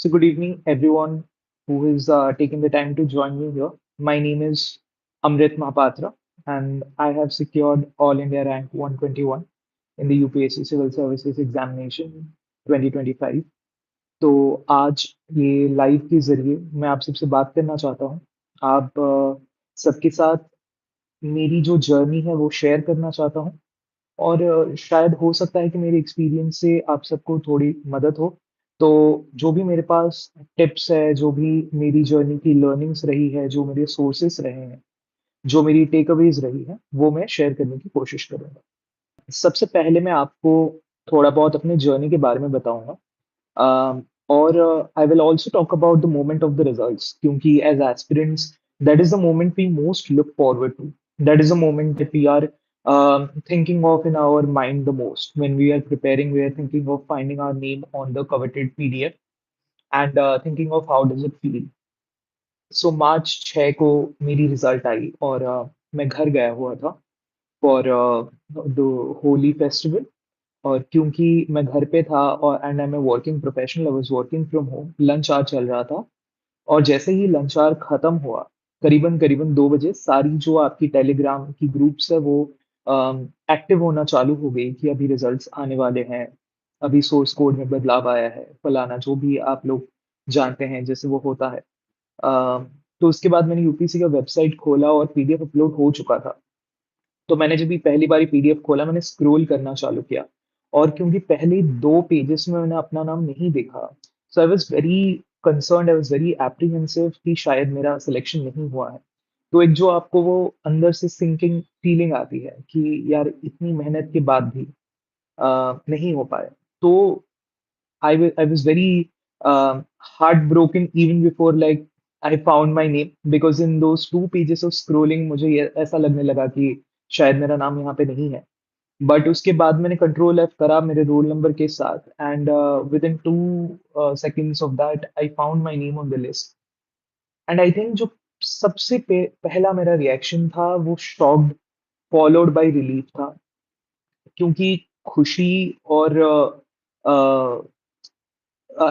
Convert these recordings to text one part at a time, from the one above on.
So, good evening, everyone who is taking the time to join me here. My name is Amrit Mahapatra, and I have secured All India Rank 121 in the UPSC Civil Services Examination 2025. तो आज ये live के जरिए मैं आप सबसे बात करना चाहता हूँ। आप सबके साथ मेरी जो जर्नी है वो शेयर करना चाहता हूँ और शायद हो सकता है कि मेरे एक्सपीरियंस से आप सबको थोड़ी मदद हो। तो जो भी मेरे पास टिप्स है, जो भी मेरी जर्नी की लर्निंग्स रही है, जो मेरे सोर्सेस रहे हैं, जो मेरी टेकअवेज़ रही हैं, वो मैं शेयर करने की कोशिश करूँगा। सबसे पहले मैं आपको थोड़ा बहुत अपने जर्नी के बारे में बताऊँगा। और I will also talk about the moment of the results क्योंकि as aspirants that is the moment we most look forward to. That is a moment that we are thinking of in our mind the most. When we are preparing, we are thinking of finding our name on the coveted PDF and thinking of how does it feel. सो मार्च 6 को मेरी result आई और मैं घर गया हुआ था for the Holi festival. और क्योंकि मैं घर पे था और and I am a working professional, I was working from home, lunch hour चल रहा था और जैसे ही लंच आवर खत्म हुआ, करीबन-करीबन 2 बजे सारी जो आपकी टेलीग्राम की ग्रुप्स है वो एक्टिव होना चालू हो गई कि अभी रिजल्ट्स आने वाले हैं, अभी सोर्स कोड में बदलाव आया है, फलाना जो भी आप लोग जानते हैं जैसे वो होता है। अ, तो उसके बाद मैंने यूपीएससी का वेबसाइट खोला और पीडीएफ अपलोड हो चुका था। तो मैंने जब भी पहली बारी पीडीएफ खोला, मैंने स्क्रॉल करना चालू किया और क्योंकि पहले 2 पेजेज़ में मैंने अपना नाम नहीं देखा, so I was very concerned, I was very apprehensive कि शायद मेरा सिलेक्शन नहीं हुआ है। तो एक जो आपको वो अंदर से सिंकिंग फीलिंग आती है कि यार इतनी मेहनत के बाद भी नहीं हो पाया। तो I was very heartbroken even before like I found my name because in those 2 pages of scrolling मुझे ये ऐसा लगने लगा कि शायद मेरा नाम यहाँ पे नहीं है। बट उसके बाद मैंने कंट्रोल एफ करा मेरे रोल नंबर के साथ and with in 2 seconds of that I found my name on the list. And I think जो सबसे पहला मेरा रिएक्शन था वो शॉक्ड फॉलोड बाय रिलीफ था क्योंकि खुशी और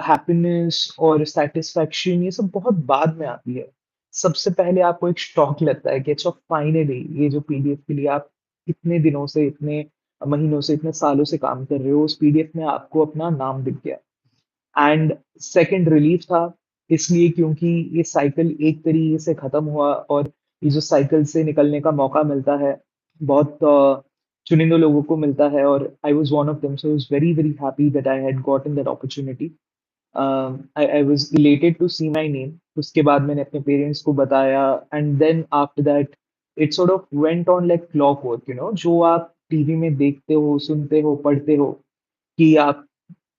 हैप्पीनेस और सैटिस्फैक्शन ये सब बहुत बाद में आती है। सबसे पहले आपको एक शॉक लगता है कि अच्छा फाइनली ये जो पीडीएफ के लिए आप इतने दिनों से, इतने महीनों से, इतने सालों से काम कर रहे हो, उस पीडीएफ में आपको अपना नाम दिख गया। एंड सेकंड रिलीफ था इसलिए क्योंकि ये साइकिल एक तरीके से खत्म हुआ और ये जो साइकिल से निकलने का मौका मिलता है, बहुत चुनिंदा लोगों को मिलता है और I was one of them so I was very, very happy that I had gotten that opportunity. I was elated to see my name. उसके बाद मैंने अपने पेरेंट्स को बताया and then after that it sort of went on like clockwork, you know, जो आप TV में देखते हो, सुनते हो, पढ़ते हो कि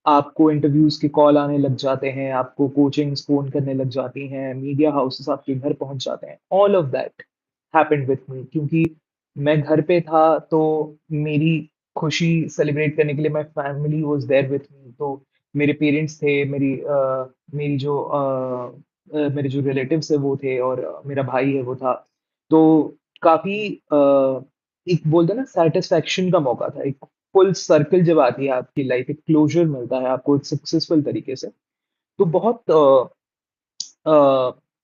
आपको इंटरव्यूज के कॉल आने लग जाते हैं, आपको कोचिंग्स फ़ोन करने लग जाती हैं, मीडिया हाउसेस आपके घर पहुँच जाते हैं। All of that happened with me क्योंकि मैं घर पे था तो मेरी खुशी सेलिब्रेट करने के लिए my family was there with me. तो मेरे पेरेंट्स थे, मेरी जो मेरे जो रिलेटिव्स हैं वो थे और मेरा भाई है वो था। तो काफ़ी एक बोलते हैं ना सैटिस्फैक्शन का मौका था। एक फुल सर्कल जब आती है आपकी लाइफ, एक क्लोज़र मिलता है आपको एक सक्सेसफुल तरीके से, तो बहुत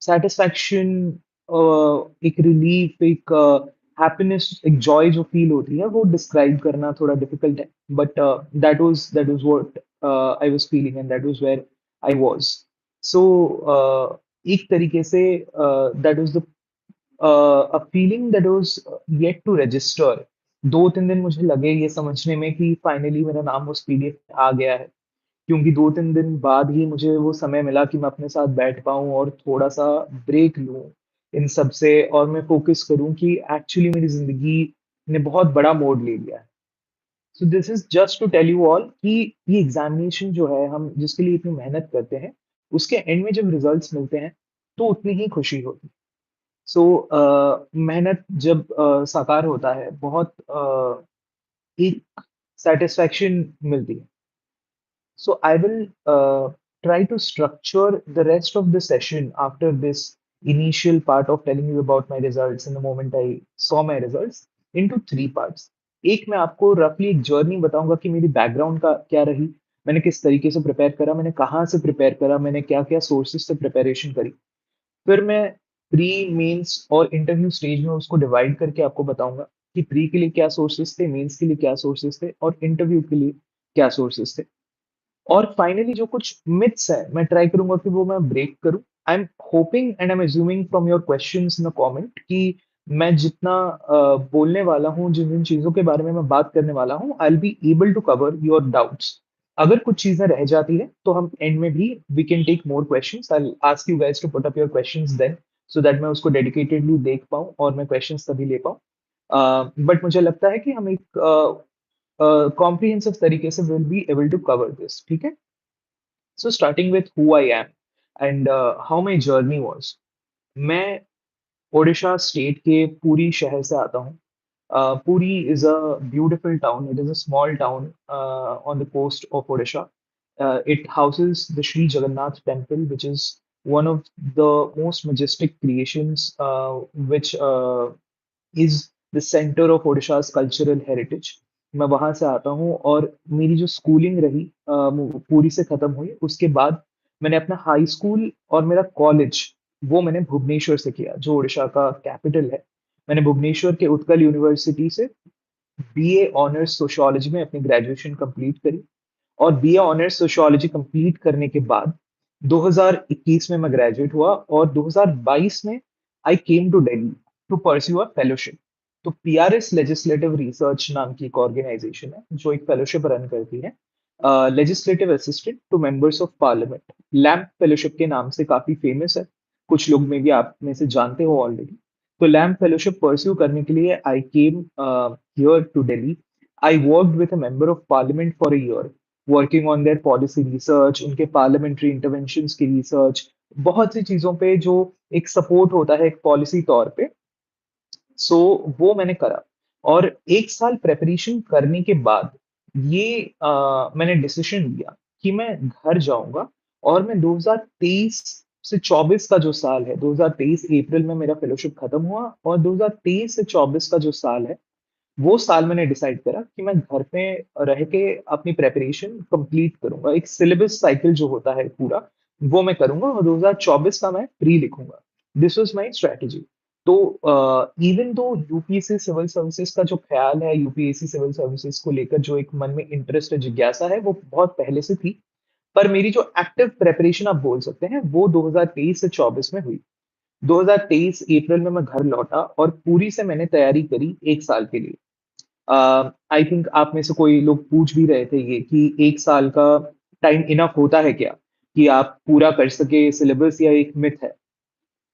सैटिस्फैक्शन एक रिलीफ, एक हैप्पीनेस, एक जॉय जो फ़ील होती है, वो डिस्क्राइब करना थोड़ा डिफ़िकल्ट है। But that was what I was feeling and that was where I was. So एक तरीके से that was the a feeling that was yet to register। 2-3 दिन मुझे लगे ये समझने में कि फाइनली मेरा नाम उस पीडीएफ में आ गया है। क्योंकि 2-3 दिन बाद ही मुझे वो समय मिला कि मैं अपने साथ बैठ पाऊँ और थोड़ा-सा ब्रेक लूँ इन सब से और मैं फ़ोकस करूँ कि एक्चुअली मेरी ज़िंदगी ने बहुत बड़ा मोड़ ले लिया है। So this is just to tell you all कि ये एग्ज़ामिनेशन जो है हम जिसके लिए इतनी मेहनत करते हैं, उसके एंड में जब रिज़ल्ट्स मिलते हैं, तो उतनी ही खुशी होती है। सो मेहनत जब साकार होता है, बहुत एक सैटिस्फैक्शन मिलती है। So I will try to structure the rest of the session after this initial part of telling you about my results in the moment I saw my results into 3 parts। एक मैं आपको रफली एक journey बताऊंगा कि मेरी background का क्या रही। मैंने किस तरीके से प्रिपेयर करा, मैंने कहाँ से प्रिपेयर करा, मैंने क्या-क्या सोर्सेज़ से प्रिपरेशन करी। फिर मैं प्री, मेंस और इंटरव्यू स्टेज में उसको डिवाइड करके आपको बताऊँगा कि प्री के लिए क्या सोर्सेज़ थे, मेंस के लिए क्या सोर्सेज़ थे और इंटरव्यू के लिए क्या सोर्सेज़ थे। और फाइनली जो कुछ मिथ्स हैं, मैं ट्राई करूँगा कि वो मैं ब्रेक करूँ। I am hoping and I am assuming from your questions in the comment कि मैं जितना बोलने वाला हूँ, जिन-जिन चीज़ों के बारे में मैं बात करने वाला हूँ, I will be able to cover your doubts. अगर कुछ चीज़ें रह जाती हैं, तो हम एंड में भी we can take more questions. I will ask you guys to put up your questions then so that मैं उसको डेडिकेटेडली देख पाऊँ और मैं क्वेश्चन्स तभी ले पाऊँ। बट मुझे लगता है कि हम एक कॉम्प्रिहेंसिव तरीके से will be able to cover this, ठीक है? So starting with who I am and how my journey was. मैं ओडिशा स्टेट के पुरी शहर से आता हूँ। Puri is a beautiful town. It is a small town on the coast of Odisha. It houses the Sri Jagannath Temple, which is one of the most majestic creations, which is the center of Odisha's cultural heritage. मैं वहाँ से आता हूँ और मेरी जो schooling रही पुरी से खत्म हुई, उसके बाद मैंने अपना हाई स्कूल और मेरा कॉलेज वो मैंने भुवनेश्वर से किया, जो ओडिशा का कैपिटल है। मैंने भुवनेश्वर के उत्कल यूनिवर्सिटी से बीए ऑनर्स सोशियोलॉजी में अपनी ग्रेजुएशन कंप्लीट करी और बीए ऑनर्स सोशियोलॉजी कंप्लीट करने के बाद 2021 में मैं ग्रेजुएट हुआ और 2022 में I came to Delhi to pursue a fellowship. तो पीआरएस लेजिस्लेटिव रिसर्च नाम की एक ऑर्गेनाइजेशन है जो एक फेलोशिप रन करती है, legislative assistant to members of parliament. LAMP fellowship के नाम से काफी फेमस है, कुछ लोग में भी आप में से जानते हो ऑलरेडी। तो लैम्प फेलोशिप परस्यू करने के लिए I came here to Delhi. I worked with a member of parliament for a year, working on their policy research, उनके पार्लियामेंट्री इंटरवेंशंस की रिसर्च, बहुत सी चीजों पे जो एक सपोर्ट होता है एक पॉलिसी तौर पे। सो वो मैंने करा और 1 साल प्रिपरेशन करने के बाद ये मैंने डिसीजन लिया कि मैं घर जाऊँगा और मैं 2023 से 24 का जो साल है, 2023 अप्रैल में मेरा फेलोशिप खत्म हुआ और 2023 से 24 का जो साल है, वो साल मैंने डिसाइड करा कि मैं घर पे रह के अपनी प्रिपरेशन कंप्लीट करूँगा। एक सिलेबस साइकिल जो होता है पूरा, वो मैं करूँगा और 2024 का मैं प्री लिखूँगा। This was my strategy. तो even though UPSC civil services का जो ख्याल है, यूपीएससी सिविल सर्विसेज को लेकर जो एक मन में इंटरेस्ट है, जिज्ञासा है, वो बहुत पहले से थी। पर मेरी जो एक्टिव प्रिपरेशन आप बोल सकते हैं, वो 2023 से 24 में हुई। 2023 अप्रैल में मैं घर लौटा और पूरी से मैंने तैयारी करी 1 साल के लिए। आई थिंक आप में से कोई लोग पूछ भी रहे थे ये कि 1 साल का टाइम इनफ होता है क्या? कि आप पूरा कर सके सिलेबस या एक मिथ है?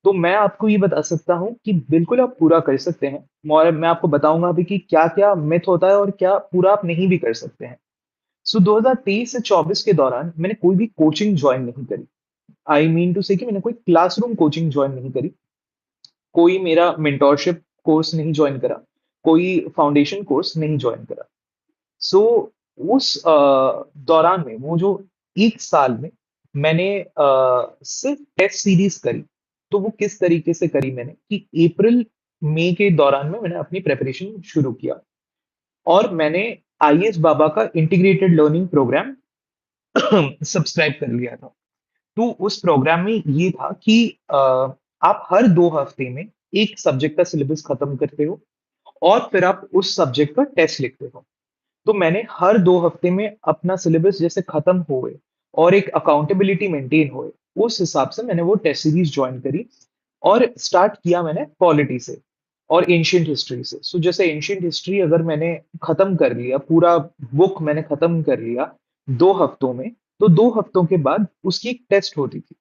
तो मैं आपको ये बता सकता हूँ कि बिल्कुल आप पूरा कर सकते हैं और मैं आपको बताऊँगा अभी कि क्या-क्या मिथ होता है और क्या पूरा आप नहीं भी कर सकते हैं। सो 2023 से 24 के दौरान मैंने कोई भी कोचिंग जॉइन नहीं करी। आई मीन टू से कि मैंने कोई क्लासरूम कोचिंग जॉइन नहीं करी। कोई मेरा मेंटरशिप कोर्स नहीं जॉइन करा, कोई फाउंडेशन कोर्स नहीं जॉइन करा। सो उस दौरान में वो जो 1 साल में मैंने सिर्फ़ टेस्ट सीरीज़ करी। तो वो किस तरीके से करी मैंने कि अप्रैल, मई के दौरान में मैंने अपनी प्रिपरेशन शुरू किया और मैंने आईएएस बाबा का इंटीग्रेटेड लर्निंग प्रोग्राम सब्सक्राइब कर लिया था। तो उस प्रोग्राम में ये था कि आप हर 2 हफ्ते में एक सब्जेक्ट का सिलेबस खत्म करते हो और फिर आप उस सब्जेक्ट का टेस्ट लिखते हो। तो मैंने हर 2 हफ्ते में अपना सिलेबस जैसे खत्म होए और एक अकाउंटेबिलिटी मेंटेन होए, उस हिसाब से मैंने वो टेस्ट सीरीज़ जॉइन करी और स्टार्ट किया मैंने पॉलिटी से और एंशिएंट हिस्ट्री से। सो जैसे एंशिएंट हिस्ट्री अगर मैंने खत्म कर लिया, पूरा बुक मैंने खत्म कर लिया 2 हफ्तों में, तो 2 हफ्तों के बाद उसकी एक टेस्ट होती थी।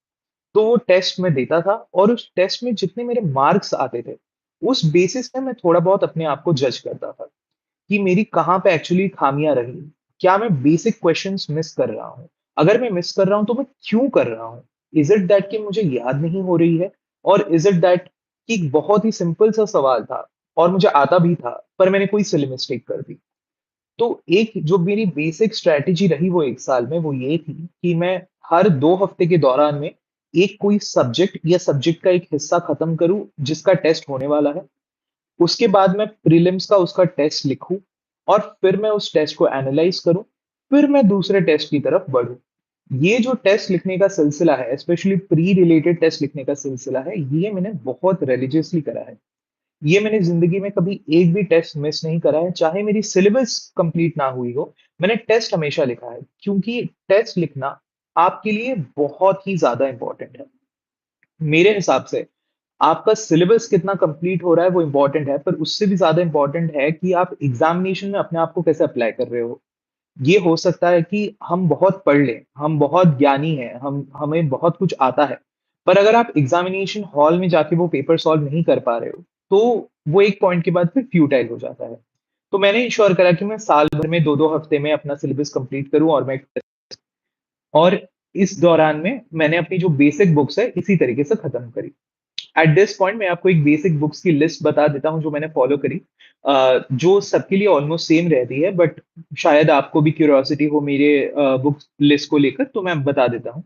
तो वो टेस्ट मैं देता था और उस टेस्ट में जितने मेरे मार्क्स आते थे, उस बेसिस पे मैं थोड़ा बहुत अपने आप को जज करता था। कि मेरी कहाँ पे एक्चुअली खामियाँ रही? क्या मैं बेसिक क्वेश्चन्स मिस कर रहा हूँ? अगर मैं मिस कर रहा हूँ, तो मैं क्यों कर रहा हूँ? इज़ इट दैट कि मुझे याद नहीं हो रही है? और इज़ इट दैट कि एक बहुत ही सिंपल सा सवाल था और मुझे आता भी था, पर मैंने कोई सिली मिस्टेक कर दी। तो एक जो मेरी बेसिक स्ट्रैटेजी रही वो 1 साल में, वो ये थी कि मैं हर 2 हफ्ते के दौरान में एक कोई सब्जेक्ट या सब्जेक्ट का एक हिस्सा खत्म करूँ, जिसका टेस्ट होने वाला है। उसके बाद मैं प्रीलिम्स का उसका टेस्ट लिखूँ और फिर मैं उस टेस्ट को एनालाइज़ करूँ फिर मैं दूसरे टेस्ट की तरफ बढ़ूँ। ये जो टेस्ट लिखने का सिलसिला है, स्पेशली प्री रिलेटेड टेस्ट लिखने का सिलसिला है, ये मैंने बहुत रिलीजियसली करा है। ये मैंने ज़िंदगी में कभी एक भी टेस्ट मिस नहीं करा है, चाहे मेरी सिलेबस कंप्लीट ना हुई हो, मैंने टेस्ट हमेशा लिखा है, क्योंकि टेस्ट लिखना आपके लिए बहुत ही ज़्यादा इम्पोर्टेंट है। मेरे हिसाब से आपका सिलेबस कितना कंप्लीट हो रहा है वो इम्पोर्टेंट है, पर उससे भी ज़्यादा इम्पोर्टेंट है कि आप एग्ज़ामिनेशन में अपने आप को कैसे अप्लाई कर रहे हो। ये हो सकता है कि हम बहुत पढ़ लें, हम बहुत ज्ञानी हैं, हमें बहुत कुछ आता है, पर अगर आप एग्ज़ामिनेशन हॉल में जाके वो पेपर सॉल्व नहीं कर पा रहे हो, तो वो एक पॉइंट के बाद फिर फ्यूटाइल हो जाता है। तो मैंने इंश्योर करा कि मैं साल भर में 2-2 हफ्ते में अपना सिलेबस कंप्लीट करूँ और इस दौरान में मैंने अपनी जो बेसिक बुक्स है, इसी तरीके से खत्म करी। एट दिस पॉइंट मैं आपको एक बेसिक बुक्स की लिस्ट बता देता हूँ जो मैंने फॉलो करी, जो सबके लिए ऑलमोस्ट सेम रहती है, बट शायद आपको भी क्यूरियोसिटी हो मेरे बुक्स लिस्ट को लेकर, तो मैं बता देता हूँ।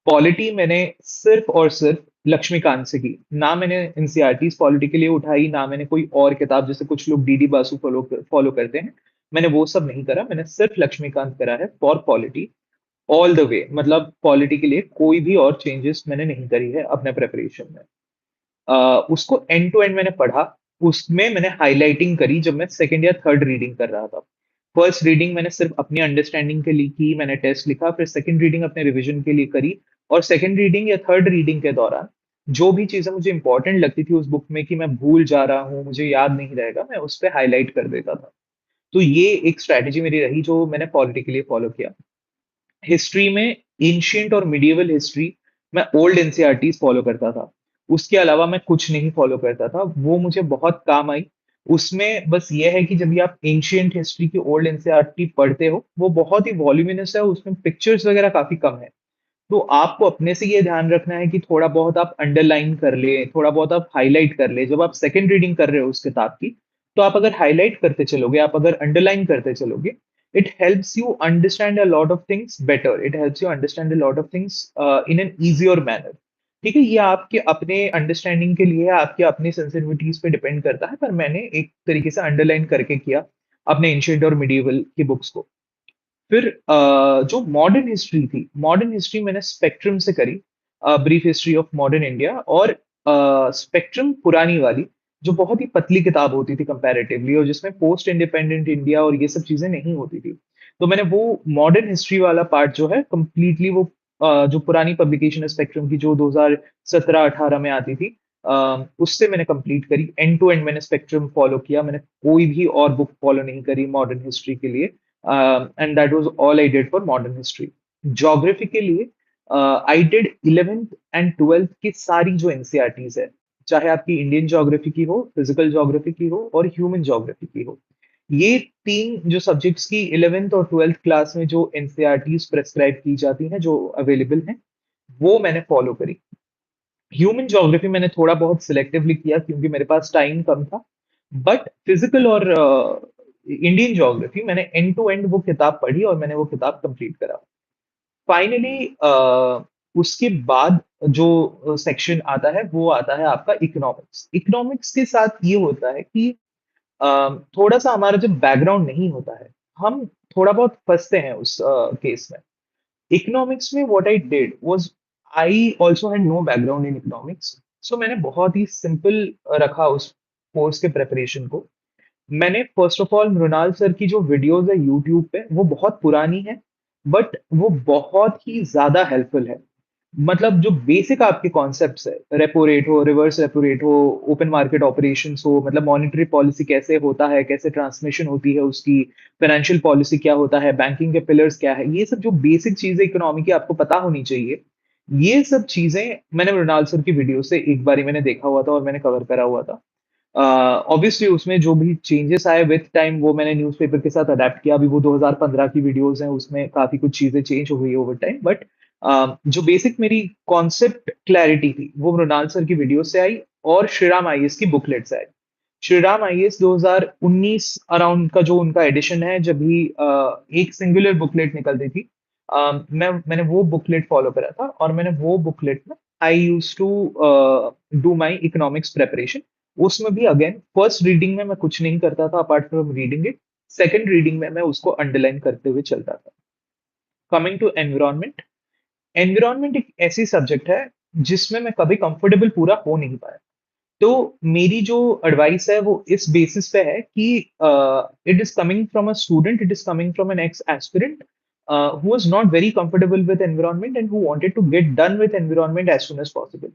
पॉलिटी मैंने सिर्फ और सिर्फ लक्ष्मीकांत से की, ना मैंने एनसीईआरटीज पॉलिटी के लिए उठाई, ना मैंने कोई और किताब जैसे कुछ लोग डीडी बासु फॉलो करते हैं, मैंने वो सब नहीं करा, मैंने सिर्फ लक्ष्मीकांत करा है for polity all the way. मतलब पॉलिटी के लिए कोई भी और चेंजेस मैंने नहीं करी है अपने प्रिपरेशन में। उसको एंड टू एंड मैंने पढ़ा, उसमें मैंने हाइलाइटिंग करी जब मैं सेकंड या थर्ड रीडिंग कर रहा था। फर्स्ट रीडिंग मैंने सिर्फ अपनी अंडरस्टैंडिंग के लिए की, मैंने टेस्ट लिखा, फिर सेकंड रीडिंग अपने रिवीजन के लिए करी, और सेकंड रीडिंग या थर्ड रीडिंग के दौरान जो भी चीजें मुझे इंपॉर्टेंट लगती थी उस बुक में कि मैं भूल जा रहा हूँ, मुझे याद नहीं रहेगा, मैं उस पर हाईलाइट कर देता था। तो ये एक स्ट्रैटेजी मेरी रही जो मैंने पॉलिटी के लिए फॉलो किया। हिस्ट्री में एंशिएंट और मिडिएवल हिस्ट्री मैं ओल्ड एनसीईआरटीज फॉलो करता था। उसके अलावा मैं कुछ नहीं फॉलो करता था, वो मुझे बहुत काम आई। उसमें बस ये है कि जब भी आप एंशिएंट हिस्ट्री की ओल्ड एनसीईआरटी पढ़ते हो, वो बहुत ही वॉल्यूमिनस है, उसमें पिक्चर्स वगैरह काफी कम है। तो आपको अपने से ये ध्यान रखना है कि थोड़ा बहुत आप अंडरलाइन कर ले, थोड़ा बहुत आप हाईलाइट कर ले। जब आप सेकंड रीडिंग कर रहे हो उस किताब की, तो आप अगर हाईलाइट करते चलोगे, आप अगर अंडरलाइन करते चलोगे, it helps you understand a lot of things better, it helps you understand a lot of things in an easier manner. ठीक है, ये आपके अपने अंडरस्टैंडिंग के लिए, आपके अपने सेंसिटिविटीज पे डिपेंड करता है, पर मैंने एक तरीके से अंडरलाइन करके किया अपने एंशिएंट और मिडिएवल की बुक्स को। फिर जो मॉडर्न हिस्ट्री थी, मॉडर्न हिस्ट्री मैंने स्पेक्ट्रम से करी, brief history of modern India, और स्पेक्ट्रम पुरानी वाली, जो बहुत ही पतली किताब होती थी कंपैरेटिवली, और जिसमें पोस्ट इंडिपेंडेंट इंडिया और ये सब चीजें नहीं होती थी। तो मैंने वो मॉडर्न हिस्ट्री वाला पार्ट जो है कंप्लीटली वो जो पुरानी पब्लिकेशन है स्पेक्ट्रम की, जो 2017-18 में आती थी, उससे मैंने कंप्लीट करी। एंड टू एंड मैंने स्पेक्ट्रम फॉलो किया, मैंने कोई भी और बुक फॉलो नहीं करी मॉडर्न हिस्ट्री के लिए। And that was all I did for modern history. Geography के लिए I did 11th and 12th की सारी जो एनसीईआरटीज है, चाहे आपकी इंडियन ज्योग्राफी की हो, फिजिकल ज्योग्राफी की हो, और ह्यूमन ज्योग्राफी की हो। ये तीन जो सब्जेक्ट्स की 11th और 12th क्लास में जो एनसीईआरटीज प्रेस्क्राइब की जाती हैं, जो अवेलेबल हैं, वो मैंने फॉलो करी। ह्यूमन ज्योग्राफी मैंने थोड़ा बहुत सिलेक्टिवली किया क्योंकि मेरे पास टाइम कम था, बट फिजिकल और इंडियन ज्योग्राफी मैंने एंड टू एंड वो किताब पढ़ी और मैंने वो किताब कंप्लीट करा। फाइनली उसके बाद जो सेक्शन आता है वो आता है आपका इकोनॉमिक्स। इकोनॉमिक्स के साथ ये होता है कि थोड़ा सा हमारा जो बैकग्राउंड नहीं होता है, हम थोड़ा बहुत फंसते हैं उस केस में। इकोनॉमिक्स में what I did was, I also had no background in economics, so मैंने बहुत ही सिंपल रखा उस कोर्स के प्रिपरेशन को। मैंने first of all Mrinal sir की जो वीडियोस है यूट्यूब पे, वो बहुत पुरानी है, बट वो बहुत ही ज्यादा हेल्पफुल है। मतलब जो बेसिक आपके कॉन्सेप्ट्स है, रेपो रेट हो, रिवर्स रेपो रेट हो, ओपन मार्केट ऑपरेशंस हो, मतलब मॉनेटरी पॉलिसी कैसे होता है, कैसे ट्रांसमिशन होती है उसकी, फाइनेंशियल पॉलिसी क्या होता है, बैंकिंग के पिलर्स क्या है, ये सब जो बेसिक चीजें इकोनॉमी की आपको पता होनी चाहिए, ये सब चीजें मैंने मृणाल सर की वीडियो से एक बारी मैंने देखा हुआ था और मैंने कवर करा हुआ था। ऑब्वियसली उसमें जो भी चेंजेस आए विद टाइम वो मैंने न्यूज़पेपर के साथ अडेप्ट किया। अभी वो 2015 की वीडियोस हैं, उसमें काफी कुछ चीजें चेंज हो गई ओवर टाइम, बट जो बेसिक मेरी कॉन्सेप्ट क्लैरिटी थी वो मृणाल सर की वीडियो से आई, और श्रीराम आईएएस की बुकलेट से आई। श्रीराम आईएएस 2019 अराउंड का जो उनका एडिशन है, जब भी एक सिंगुलर बुकलेट निकलती थी, मैंने वो बुकलेट फॉलो करा था, और मैंने वो बुकलेट में I use to do my economics preparation. उसमें भी अगेन फर्स्ट रीडिंग में मैं कुछ नहीं करता था apart from reading it. Second reading में मैं उसको अंडरलाइन करते हुए चलता था। कमिंग टू एनवायरनमेंट, एनवायरनमेंट एक ऐसी सब्जेक्ट है जिसमें मैं कभी कंफर्टेबल पूरा हो नहीं पाया। तो मेरी जो एडवाइस है वो इस बेसिस पे है कि it is coming from a student, it is coming from an ex aspirant who was not very comfortable with environment and who wanted to get done with environment as soon as possible.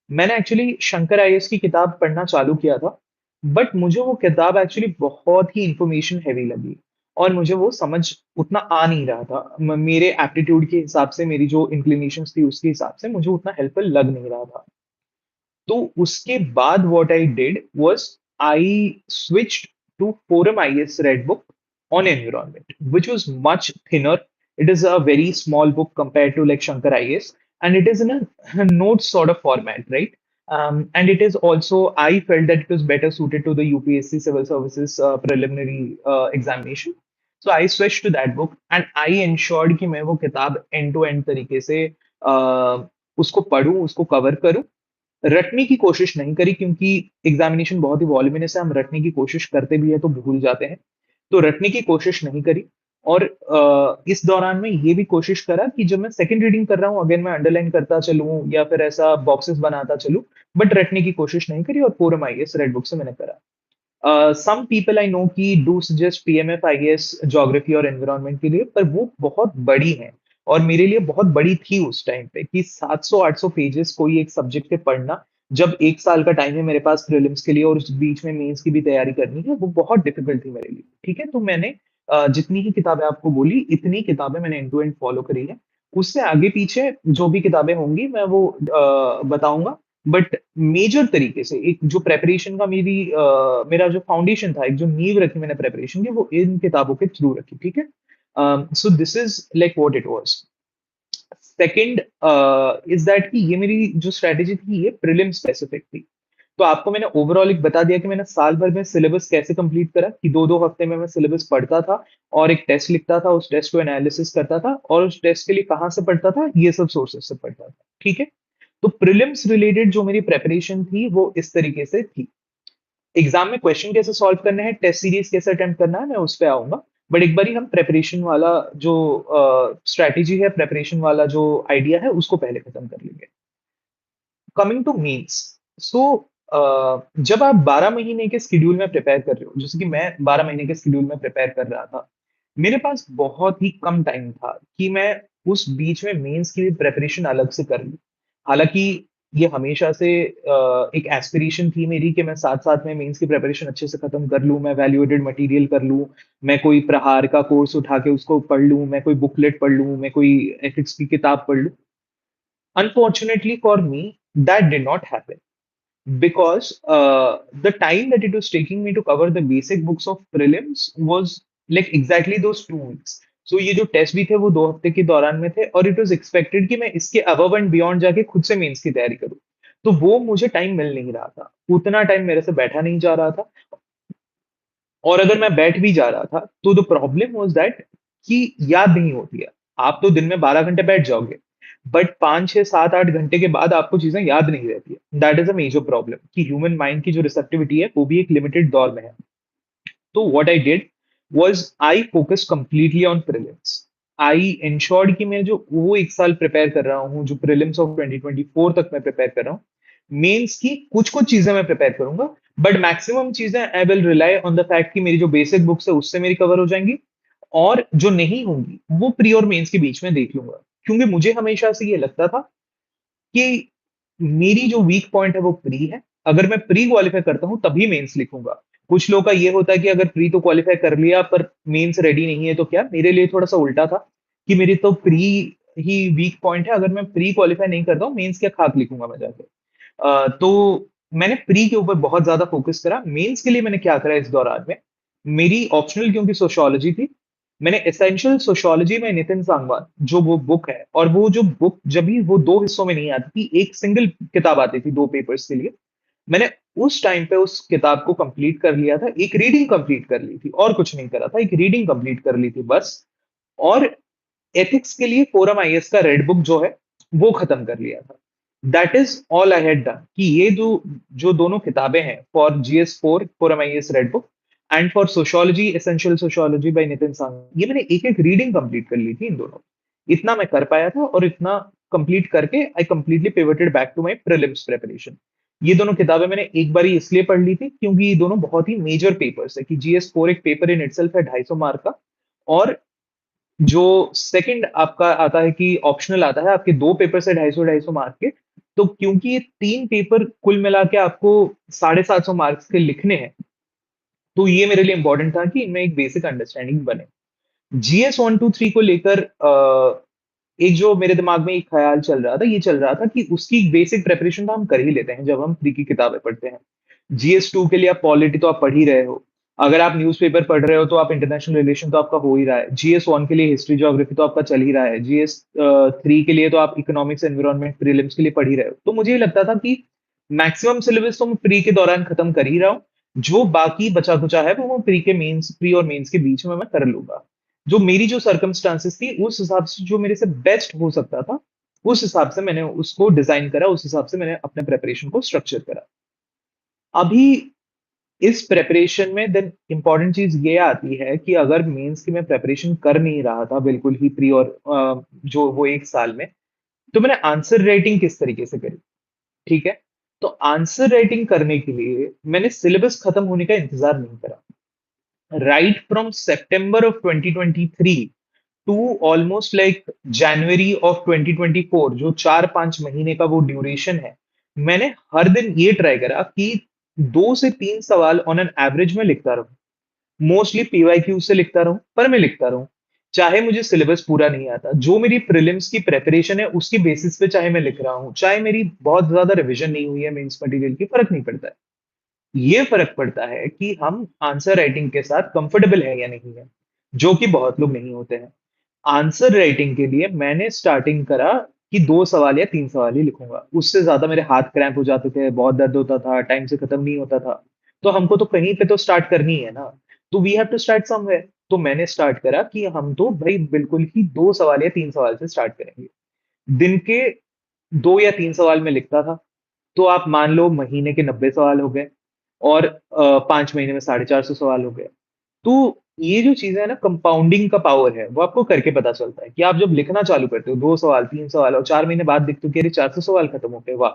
मैंने actually Shankar IAS की किताब पढ़ना चालू किया था, but मुझे वो किताब एक्चुअली बहुत ही इंफॉर्मेशन हैवी लगी और मुझे वो समझ उतना आ नहीं रहा था। मेरे एप्टीट्यूड के हिसाब से, मेरी जो इंक्लिनेशंस थी उसके हिसाब से मुझे उतना हेल्पफुल लग नहीं रहा था। तो उसके बाद what I did was I switched to Forum IAS red book on environment, which was much thinner. It is a very small book compared to like Shankar IAS, and it is in a notes sort of format, right? And it is also, I felt that it was better suited to the UPSC Civil Services preliminary examination. So I switched to that book, and I ensured कि मैं वो किताब end to end तरीके से उसको पढूं, उसको cover करूं। रटने की कोशिश नहीं करी क्योंकि एग्जामिनेशन बहुत ही वॉल्यूमिनस है, हम रटने की कोशिश करते भी है तो भूल जाते हैं। तो रटने की कोशिश नहीं करी और इस दौरान में ये भी कोशिश करा कि जब मैं सेकंड रीडिंग कर रहा हूँ अगेन मैं अंडरलाइन करता चलूं या फिर ऐसा बॉक्सेस बनाता चलूं, बट रटने की कोशिश नहीं करी और फोरम आईएएस रेड बुक से मैंने करा। सम पीपल आई नो कि do suggest PMF IAS geography और एनवायरनमेंट के लिए, पर वो बहुत बड़ी है और मेरे लिए बहुत बड़ी थी उस टाइम पे कि 700-800 पेजेस कोई एक सब्जेक्ट के पढ़ना, जब एक साल का टाइम है मेरे पास प्रीलिम्स के लिए और उस बीच में मेंस की भी तैयारी करनी है, वो बहुत डिफिकल्ट थी मेरे लिए। ठीक है, तो मैंने जितनी ही किताबें आपको बोली इतनी किताबें मैंने एंड टू एंड फॉलो करी है। उससे आगे पीछे जो भी किताबें होंगी मैं वो बताऊंगा, बट मेजर तरीके से एक जो प्रेपरेशन का मेरा जो फाउंडेशन था, एक जो नींव रखी मैंने प्रेपरेशन की, वो इन किताबों के थ्रू रखी। ठीक है, so this is like what it was. Second is that कि ये मेरी जो स्ट्रेटेजी थी ये प्रीलिम स्पेसिफिक थी। तो आपको मैंने ओवरऑल एक बता दिया कि मैंने साल भर में सिलेबस कैसे कंप्लीट करा, कि 2-2 हफ्ते में मैं सिलेबस पढ़ता था और एक टेस्ट लिखता था, उस टेस्ट को एनालिसिस करता था और उस टेस्ट के लिए कहाँ से पढ़ता था, ये सब सोर्सेस से पढ़ता था। ठीक है, तो प्रीलिम्स रिलेटेड जो मेरी प्रेपरेशन थी वो इस तरीके से थी। एग्जाम में क्वेश्चन कैसे सॉल्व करना है, टेस्ट सीरीज कैसे अटेम्प्ट करना है, मैं उस पर आऊंगा। बट एक बार ही हम प्रेपरेशन वाला जो स्ट्रैटेजी है, प्रेपरेशन वाला जो आइडिया है, उसको पहले खत्म कर लेंगे। कमिंग टू मीन्स, सो जब आप 12 महीने के स्केड्यूल में प्रिपेयर कर रहे हो, जैसे कि मैं 12 महीने के स्केड्यूल में प्रिपेयर कर रहा था, मेरे पास बहुत ही कम टाइम था कि मैं उस बीच में मेंस की भी प्रेपरेशन अलग से कर लूं। हालांकि ये हमेशा से एक एस्पिरेशन थी मेरी कि मैं साथ साथ में मेंस की प्रिपरेशन अच्छे से खत्म कर लूं, मैं वैल्यूएटेड मटेरियल कर लूं, मैं कोई प्रहार का कोर्स उठा के उसको पढ़ लूं, मैं कोई बुकलेट पढ़ लूं, मैं कोई एथिक्स की किताब पढ़ लूं। Unfortunately for me, that did not happen because the time that it was taking me to cover the basic books of prelims was like exactly those 2 weeks. So ये जो टेस्ट भी थे वो 2 हफ्ते के दौरान में थे और इट वाज एक्सपेक्टेड कि मैं इसके अबव एंड बियॉन्ड जाके खुद से मेंस की तैयारी करूं। तो वो मुझे टाइम मिल नहीं रहा था, उतना टाइम मेरे से बैठा नहीं जा रहा था। और अगर मैं बैठ भी जा रहा था तो द प्रॉब्लम वाज दैट कि याद नहीं होती है। आप तो दिन में 12 घंटे बैठ जाओगे, बट 5, 6, 7, 8 घंटे के बाद आपको चीजें याद नहीं रहती है। That is a major problem कि ह्यूमन माइंड की जो रिसेप्टिविटी है वो भी एक लिमिटेड दौर में है। तो what I did was I focus completely on prelims. I insured कि मैं जो वो एक साल प्रिपेयर कर रहा हूँ, जो प्रीलिम्स ऑफ 2024 तक मैं प्रिपेयर कर रहा हूँ, मेंस की कुछ कुछ चीजें मैं प्रिपेयर करूंगा, बट मैक्सिमम चीजें I will rely on the fact कि मेरी जो बेसिक बुक्स है उससे मेरी कवर हो जाएंगी और जो नहीं होंगी वो प्री और मेंस के बीच में देख लूंगा। क्योंकि मुझे हमेशा से ये लगता था कि मेरी जो वीक पॉइंट है वो प्री है, अगर मैं प्री क्वालिफाई करता हूं तभी मेंस लिखूंगा। कुछ लोगों का ये होता है कि अगर प्री तो क्वालिफाई कर लिया पर मेंस रेडी नहीं है तो क्या, मेरे लिए थोड़ा सा उल्टा था कि मेरी तो प्री ही वीक पॉइंट है, अगर मैं प्री क्वालिफाई नहीं करता हूँ मेंस क्या खाक लिखूंगा मैं जाके। तो मैंने प्री के ऊपर बहुत ज्यादा फोकस करा। मेंस के लिए मैंने क्या करा इस दौरान में, मेरी ऑप्शनल क्योंकि सोशियोलॉजी थी, मैंने एसेंशियल सोशियोलॉजी में नितिन सांगवान जो वो बुक है, और वो जो बुक जब भी वो दो हिस्सों में नहीं आती थी, एक सिंगल किताब आती थी 2 पेपर्स के लिए, मैंने उस टाइम पे उस किताब को कंप्लीट कर लिया था। एक रीडिंग कंप्लीट कर ली थी और कुछ नहीं करा था, एक रीडिंग कंप्लीट कर ली थी बस। और एथिक्स के लिए फोरम आईएएस का रेड बुक जो है वो खत्म कर लिया था। That is all I had done, कि ये जो जो दोनों किताबें हैं for GS 4 Forum IAS red book, and for sociology essential sociology by Nitin Sang. ये मैंने एक एक रीडिंग कंप्लीट कर ली थी इन दोनों। इतना मैं कर पाया था, और इतना कंप्लीट करके I completely pivoted back to my prelims preparation. ये दोनों किताबें मैंने एक बार ही इसलिए पढ़ ली थी क्योंकि ये दोनों बहुत ही मेजर पेपर्स है, कि जीएस फोर एक पेपर इन इटसेल्फ है 250 मार्क का। और जो सेकंड आपका आता है कि ऑप्शनल आता है, आपके दो पेपर से 250 मार्क के। तो क्योंकि ये तीन पेपर कुल मिला के आपको 750 मार्क्स के लिखने हैं, तो ये मेरे लिए इंपॉर्टेंट था कि इनमें एक बेसिक अंडरस्टैंडिंग बने। जीएस वन टू थ्री को लेकर एक जो मेरे दिमाग में एक ख्याल चल रहा था, ये चल रहा था कि उसकी बेसिक प्रिपरेशन तो हम कर ही लेते हैं जब हम प्री की किताबें पढ़ते हैं। जीएस टू के लिए आप पॉलिटी तो आप पढ़ ही रहे हो। अगर आप न्यूज़पेपर पढ़ रहे हो तो आप इंटरनेशनल रिलेशन तो आपका हो ही रहा है। जीएस वन के लिए हिस्ट्री ज्योग्राफी तो आपका चल ही रहा है। जीएस थ्री के लिए तो आप इकोनॉमिक्स एनवायरनमेंट प्रीलिम्स के लिए पढ़ ही रहे हो। तो मुझे ये लगता था कि मैक्सिमम सिलेबस तो मैं प्री के दौरान खत्म कर ही रहा हूँ। जो बाकी बचा कुचा है वो प्री के मेंस, प्री और मेंस के बीच में मैं कर लूंगा। जो मेरी जो सर्कमस्टांसेस थी उस हिसाब से जो मेरे से बेस्ट हो सकता था, उस हिसाब से मैंने उसको डिजाइन करा, उस हिसाब से मैंने अपने प्रेपरेशन को स्ट्रक्चर करा। अभी इस प्रेपरेशन में देन इंपॉर्टेंट चीज ये आती है कि अगर मेंस की मैं प्रेपरेशन कर नहीं रहा था बिल्कुल ही प्री और जो वो एक साल में, तो मैंने आंसर राइटिंग किस तरीके से करी। ठीक है। तो आंसर राइटिंग करने के लिए मैंने सिलेबस खत्म होने का इंतजार नहीं करा। Right from September of 2023 to almost like January of 2024, जो 4-5 महीने का वो ड्यूरेशन है, मैंने हर दिन ये ट्राई करा कि 2 से 3 सवाल ऑन एन एवरेज में लिखता रहूं। मोस्टली पीवाईक्यू से लिखता रहूं, पर मैं लिखता रहूं। चाहे मुझे सिलेबस पूरा नहीं आता, जो मेरी प्रीलिम्स की प्रेपरेशन है उसकी बेसिस पे चाहे मैं लिख रहा हूं, चाहे मेरी बहुत ज्यादा रिवीजन नहीं हुई है मेंस मटेरियल की, फर्क नहीं पड़ता है। ये फर्क पड़ता है कि हम आंसर राइटिंग के साथ कंफर्टेबल है या नहीं है, जो कि बहुत लोग नहीं होते हैं। आंसर राइटिंग के लिए मैंने स्टार्टिंग करा कि 2 सवाल या 3 सवाल ही लिखूंगा। उससे ज्यादा मेरे हाथ क्रैम्प हो जाते थे, बहुत दर्द होता था, टाइम से खत्म नहीं होता था। तो हमको तो कहीं पे तो स्टार्ट करनी है ना। तो we have to start somewhere. तो मैंने स्टार्ट करा कि हम तो भाई बिल्कुल ही 2 सवाल या 3 सवाल से स्टार्ट करेंगे। दिन के 2 या 3 सवाल में लिखता था। तो आप मान लो महीने के 90 सवाल हो गए, और 5 महीने में 450 सवाल हो गए। तो ये जो चीजें है ना, कंपाउंडिंग का पावर है, वो आपको करके पता चलता है कि आप जब लिखना चालू करते हो 2 सवाल 3 सवाल, और 4 महीने बाद देखते हो कि अरे 400 सवाल खत्म हो गए, वाह।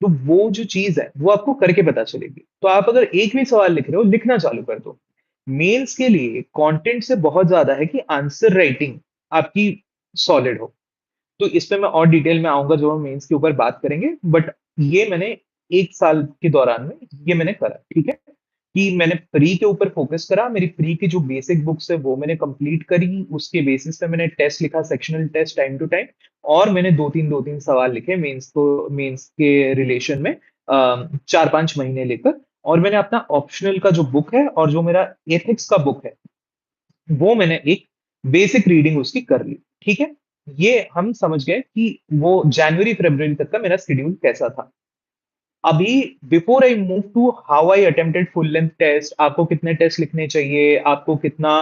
तो वो जो चीज है वो आपको करके पता चलेगी। तो आप अगर एक भी सवाल लिख रहे हो, लिखना चालू कर दो। मेंस के लिए कंटेंट से बहुत ज्यादा है कि आंसर राइटिंग आपकी सॉलिड हो। तो इस पे मैं और डिटेल में आऊंगा जब हम मेंस के ऊपर बात करेंगे, बट ये मैंने एक साल के दौरान में ये मैंने करा। ठीक है। कि मैंने प्री के ऊपर फोकस करा, मेरी प्री की जो बेसिक बुक्स है वो मैंने कंप्लीट करी, उसके बेसिस पे मैंने टेस्ट लिखा, sectional test time to time. और मैंने दो तीन सवाल लिखे मेंस के रिलेशन में, 4-5 महीने लेकर। और मैंने अपना ऑप्शनल का जो बुक है और जो मेरा एथिक्स का बुक है, वो मैंने एक बेसिक रीडिंग उसकी कर ली। ठीक है। ये हम समझ गए कि वो जनवरी फरवरी तक का मेरा शेड्यूल कैसा था। अभी before I move to how I attempted full length test, आपको कितने टेस्ट लिखने चाहिए, आपको कितना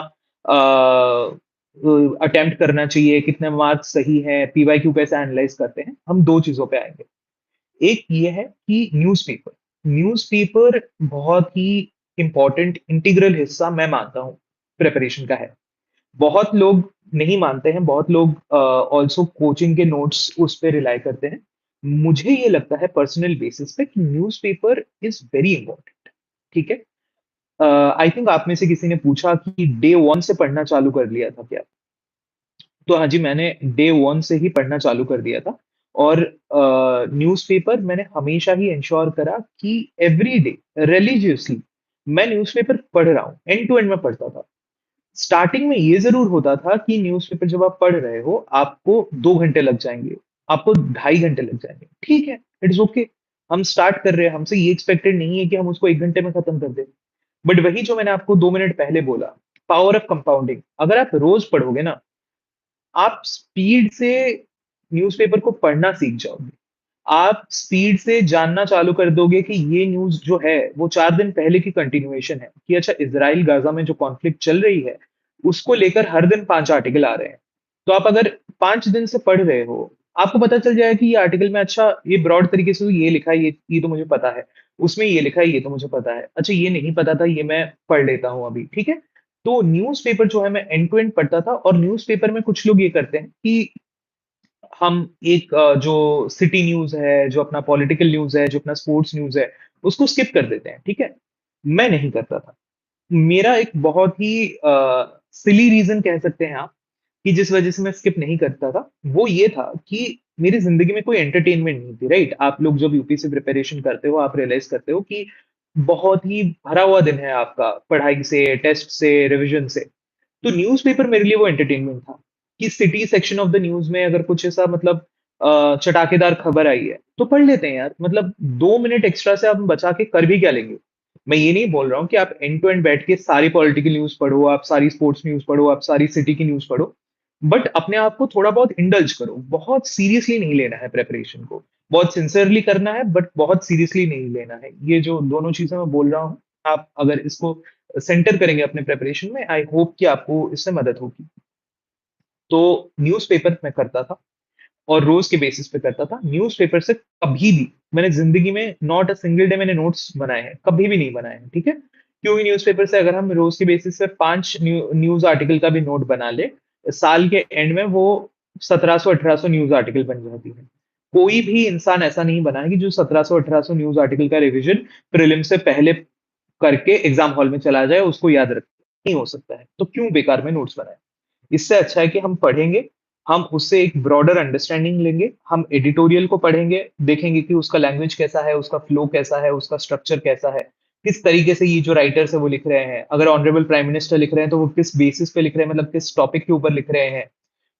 अटेम्प्ट करना चाहिए, कितने मार्क्स सही है, पीवाईक्यू कैसे एनालाइज करते हैं, हम दो चीजों पे आएंगे। एक ये है कि न्यूज़पेपर। न्यूज़पेपर बहुत ही इंपॉर्टेंट इंटीग्रल हिस्सा मैं मानता हूँ प्रिपरेशन का है। बहुत लोग नहीं मानते हैं, बहुत लोग ऑल्सो कोचिंग के नोट्स उस पे रिलाई करते हैं। मुझे ये लगता है पर्सनल बेसिस पे कि न्यूज़पेपर इज वेरी इंपॉर्टेंट। ठीक है। आई थिंक आप में से किसी ने पूछा कि डे वन से पढ़ना चालू कर लिया था क्या। तो हाँ जी, मैंने डे वन से ही पढ़ना चालू कर दिया था। और न्यूज़पेपर मैंने हमेशा ही इंश्योर करा कि एवरी डे रिलीजियसली मैं न्यूज़पेपर पढ़ रहा हूँ, एंड टू एंड में पढ़ता था। स्टार्टिंग में ये जरूर होता था कि न्यूज़पेपर जब आप पढ़ रहे हो, आपको 2 घंटे लग जाएंगे, आपको 2.5 घंटे लग जाएंगे। ठीक है, इट्स ओके। हम स्टार्ट कर रहे हैं, हमसे ये एक्सपेक्टेड नहीं है कि हम उसको 1 घंटे में खत्म कर दें। बट वही जो मैंने आपको 2 मिनट पहले बोला, पावर ऑफ कंपाउंडिंग, अगर आप रोज पढ़ोगे ना, आप स्पीड से न्यूज़पेपर को पढ़ना सीख जाओगे। आप स्पीड से जानना चालू कर दोगे कि ये न्यूज़ जो है वो 4 दिन पहले की कंटिन्यूएशन है, कि अच्छा इज़राइल गाज़ा में जो कॉन्फ्लिक्ट चल रही है, उसको लेकर हर दिन 5 आर्टिकल आ रहे हैं। तो आप अगर 5 दिन से पढ़ रहे हो, आपको पता चल जाएगा कि ये आर्टिकल में अच्छा ये ब्रॉड तरीके से तो ये लिखा है, ये तो मुझे पता है। उसमें ये लिखा है, ये तो मुझे पता है। अच्छा ये नहीं पता था, ये मैं पढ़ लेता हूँ अभी, ठीक है? तो न्यूज़पेपर जो है मैं एंड टू एंड पढ़ता था और न्यूज़पेपर में कुछ लोग ये करते हैं कि हम एक जो सिटी न्यूज़ है, जो अपना पॉलिटिकल न्यूज़ है, जो अपना स्पोर्ट्स न्यूज़ है, उसको स्किप कर देते हैं, ठीक है? मैं नहीं करता था। मेरा एक बहुत ही सिली रीज़न कह सकते हैं आप कि जिस वजह से मैं स्किप नहीं करता था, वो ये था कि मेरी ज़िंदगी में कोई एंटरटेनमेंट नहीं थी, राइट? आप लोग जब यूपीएससी प्रिपरेशन करते हो, आप रियलाइज़ करते हो कि बहुत ही भरा हुआ दिन है आपका, पढ़ाई से, टेस्ट से, रिविज़न से। तो न्यूज़पेपर मेरे लिए वो एंटरटेनमेंट था कि city section of the news में अगर कुछ ऐसा मतलब चटाकेदार खबर आई है, तो पढ़ लेते हैं यार। मतलब 2 मिनट एक्स्ट्रा से आप बचा के कर भी क्या लेंगे? मैं ये नहीं बोल रहा हूँ कि आप एंड टू एंड बैठ के सारी पॉलिटिकल न्यूज़ पढ़ो, आप सारी स्पोर्ट्स न्यूज़ पढ़ो, आप सारी सिटी की न्यूज़ पढ़ो। बट अपने आप को थोड़ा बहुत इंडल्ज करो। बहुत सीरियसली नहीं लेना है प्रिपरेशन को। बहुत सिंसियरली करना है बट बहुत सीरियसली नहीं लेना है। ये जो दोनों चीज़ें मैं बोल रहा हूँ, आप अगर इसको सेंटर करेंगे अपने प्रिपरेशन में, आई होप कि आपको इससे मदद होगी। तो न्यूज़पेपर मैं करता था और रोज़ के बेसिस पे करता था। न्यूज़पेपर से कभी भी मैंने ज़िंदगी में नॉट अ सिंगल डे मैंने नोट्स बनाए हैं, कभी भी नहीं बनाए हैं, ठीक है? क्योंकि न्यूज़पेपर से अगर हम रोज़ के बेसिस पे 5 न्यूज़ आर्टिकल का भी नोट बना लें, साल के एंड में वो 1700-1800 न्यूज़ आर्टिकल बन जाती है। कोई भी इंसान ऐसा नहीं बना है कि जो 1700-1800 न्यूज़ आर्टिकल का रिविज़न प्रीलिम से पहले करके एग्ज़ाम हॉल में चला जाए, उसको याद रखे। नहीं हो सकता है, तो क्यों बेकार में नोट्स बनाएँ? इससे अच्छा है कि हम पढ़ेंगे, हम उससे एक ब्रॉडर अंडरस्टैंडिंग लेंगे, हम एडिटोरियल को पढ़ेंगे, देखेंगे कि उसका लैंग्वेज कैसा है, उसका फ्लो कैसा है, उसका स्ट्रक्चर कैसा है, किस तरीके से ये जो राइटर्स हैं वो लिख रहे हैं। अगर ऑनरेबल प्राइम मिनिस्टर लिख रहे हैं, तो वो किस बेसिस पे लिख रहे हैं, मतलब किस टॉपिक के ऊपर लिख रहे हैं।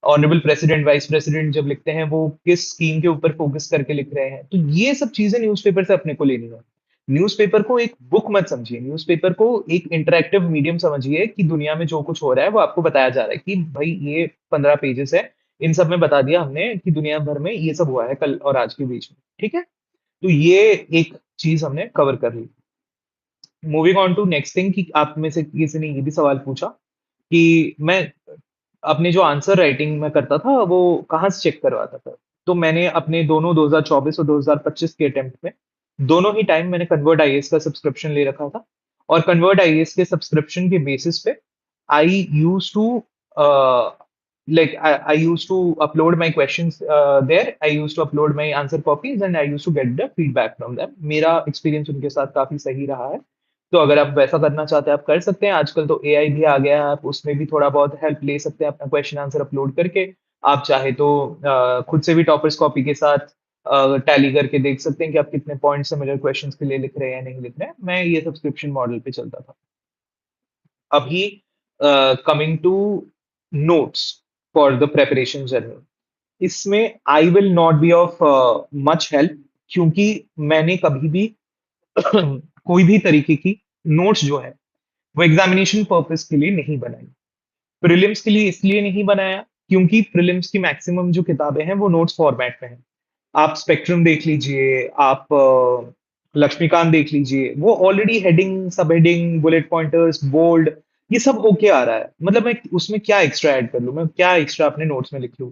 ऑनरेबल प्रेसिडेंट, वाइस प्रेसिडेंट जब लिखते हैं, वो किस स्कीम के ऊपर फोकस करके लिख रहे हैं। तो ये सब चीज़ें न्यूज़पेपर से अपने को लेनी है। न्यूज़पेपर को एक बुक मत समझिए, न्यूज़पेपर को एक इंटरैक्टिव मीडियम समझिए कि दुनिया में जो कुछ हो रहा है वो आपको बताया जा रहा है कि भाई ये 15 पेजेस है, इन सब में बता दिया हमने कि दुनिया भर में ये सब हुआ है कल और आज के बीच में, ठीक है? तो ये एक चीज़ हमने कवर कर ली। Moving on to next thing कि आप में से किसी ने ये भी सवाल पूछा कि मैं अपने जो आंसर राइटिंग मैं करता था, वो कहाँ से चेक करवाता था? तो मैंने अपने दोनों 2024 और 2025 के अटेम्प्ट में, दोनों ही टाइम मैंने कन्वर्ट आईएएस का सब्सक्रिप्शन ले रखा था और कन्वर्ट आईएएस के सब्सक्रिप्शन के बेसिस पे I used to uh, I used to upload my questions there. I used to upload my answer copies and I used to get the feedback from them. मेरा experience उनके साथ काफी सही रहा है। तो अगर आप वैसा करना चाहते हैं, आप कर सकते हैं। आजकल तो एआई भी आ गया है, आप उसमें भी थोड़ा बहुत हेल्प ले सकते हैं अपना क्वेश्चन आंसर अपलोड करके। आप चाहे तो खुद से भी टॉपर्स कॉपी के साथ टैली करके देख सकते हैं कि आप कितने पॉइंट सिमिलर क्वेश्चंस के लिए लिख रहे हैं या नहीं लिख रहे हैं। मैं ये सब्सक्रिप्शन मॉडल पे चलता था। अभी coming to notes for the preparation journey, इसमें I will not be of much help क्योंकि मैंने कभी भी कोई भी तरीके की नोट्स जो है वो एग्जामिनेशन पर्पस के लिए नहीं बनाई। प्रीलिम्स के लिए इसलिए नहीं बनाया क्योंकि प्रीलिम्स की मैक्सिमम जो किताबें हैं वो नोट्स फॉर्मेट में हैं। आप स्पेक्ट्रम देख लीजिए, आप लक्ष्मीकांत देख लीजिए, वो ऑलरेडी हेडिंग, सब हेडिंग, बुलेट पॉइंटर्स, बोल्ड, ये सब होके आ रहा है। मतलब मैं उसमें क्या एक्स्ट्रा ऐड कर लूं, मैं क्या एक्स्ट्रा अपने नोट्स में लिख लूं?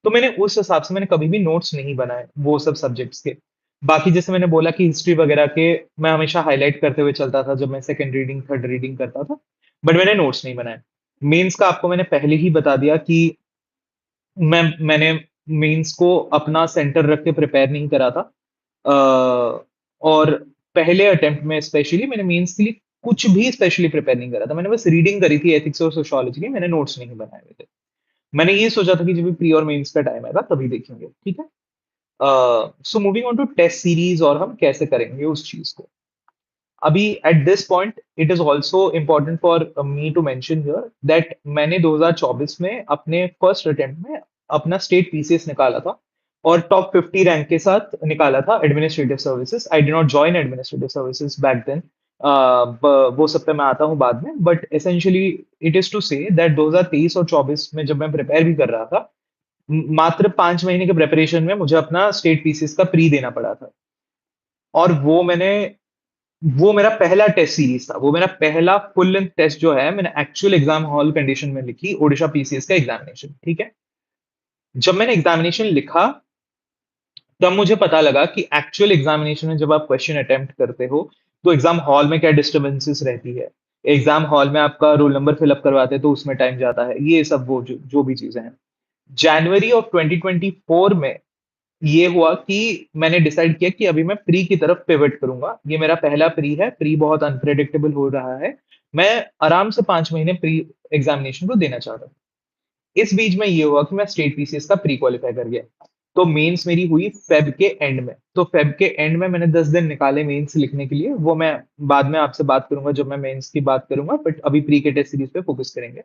तो मैंने उस हिसाब से मैंने कभी भी नोट्स नहीं बनाए वो सब सब्जेक्ट्स के। बाकी जैसे मैंने बोला कि हिस्ट्री वगैरह के मैं हमेशा हाईलाइट करते हुए चलता था जब मैं सेकंड रीडिंग, थर्ड रीडिंग करता था, बट मैंने नोट्स नहीं बनाए। मेंस का आपको मैंने पहले ही बता दिया कि मैंने मेंस को अपना सेंटर रख के प्रिपेयर नहीं करा था। और पहले अटेम्प्ट में स्पेशली मैंने मेंस के लिए कुछ भी स्पेशली प्रिपेयर नहीं करा था। मैंने बस रीडिंग करी थी एथिक्स और सोशियोलॉजी की, मैंने नोट्स नहीं बनाए हुए थे। मैंने ये सोचा था कि जब भी प्री और मेंस का टाइम आएगा तभी देखेंगे, ठीक है? So moving on to test series और हम कैसे करेंगे उस चीज को। अभी at this point it is also important for me to mention here that मैंने 2024 में अपने फर्स्ट अटेम्प्ट में अपना स्टेट पीसीएस निकाला था और टॉप 50 रैंक के साथ निकाला था administrative services. I did not join administrative services back then. वो सब पे मैं आता हूँ बाद में, but essentially it is to say that 2023 और 24 में जब मैं प्रिपेयर भी कर रहा था, मात्र 5 महीने के प्रिपरेशन में मुझे अपना स्टेट पीसीएस का प्री देना पड़ा था। और वो मेरा पहला टेस्ट सीरीज था। वो मेरा पहला फुल लेंथ टेस्ट जो है, मैंने एक्चुअल एग्जाम हॉल कंडीशन में लिखी ओडिशा पीसीएस का एग्जामिनेशन, ठीक है? जब मैंने एग्जामिनेशन लिखा, तब मुझे पता लगा कि एक्चुअल एग्जामिनेशन में जब आप क्वेश्चन अटेम्प्ट करते हो, तो एग्जाम हॉल में क्या डिस्टर्बेंसेस रहती है। एग्जाम हॉल में आपका रोल नंबर फिलअप करवाते हैं तो उसमें टाइम जाता है। ये सब वो जो भी चीजें हैं। जनवरी ऑफ 2024 में ये हुआ कि मैंने डिसाइड किया कि अभी मैं प्री की तरफ पिवट करूंगा। ये मेरा पहला प्री है। प्री बहुत अनप्रेडिक्टेबल हो रहा है। मैं आराम से 5 महीने प्री एग्जामिनेशन को देना चाहता हूँ। इस बीच में ये हुआ कि मैं स्टेट पीसीएस का प्री क्वालिफाई कर गया। तो मेंस मेरी हुई फेब के एंड में। तो फेब के एंड में मैंने 10 दिन निकाले मेंस लिखने के लिए। वो मैं बाद में आपसे बात करूंगा जब मैं मेंस की बात करूंगा, बट अभी प्री के टेस्ट सीरीज पे फोकस करेंगे।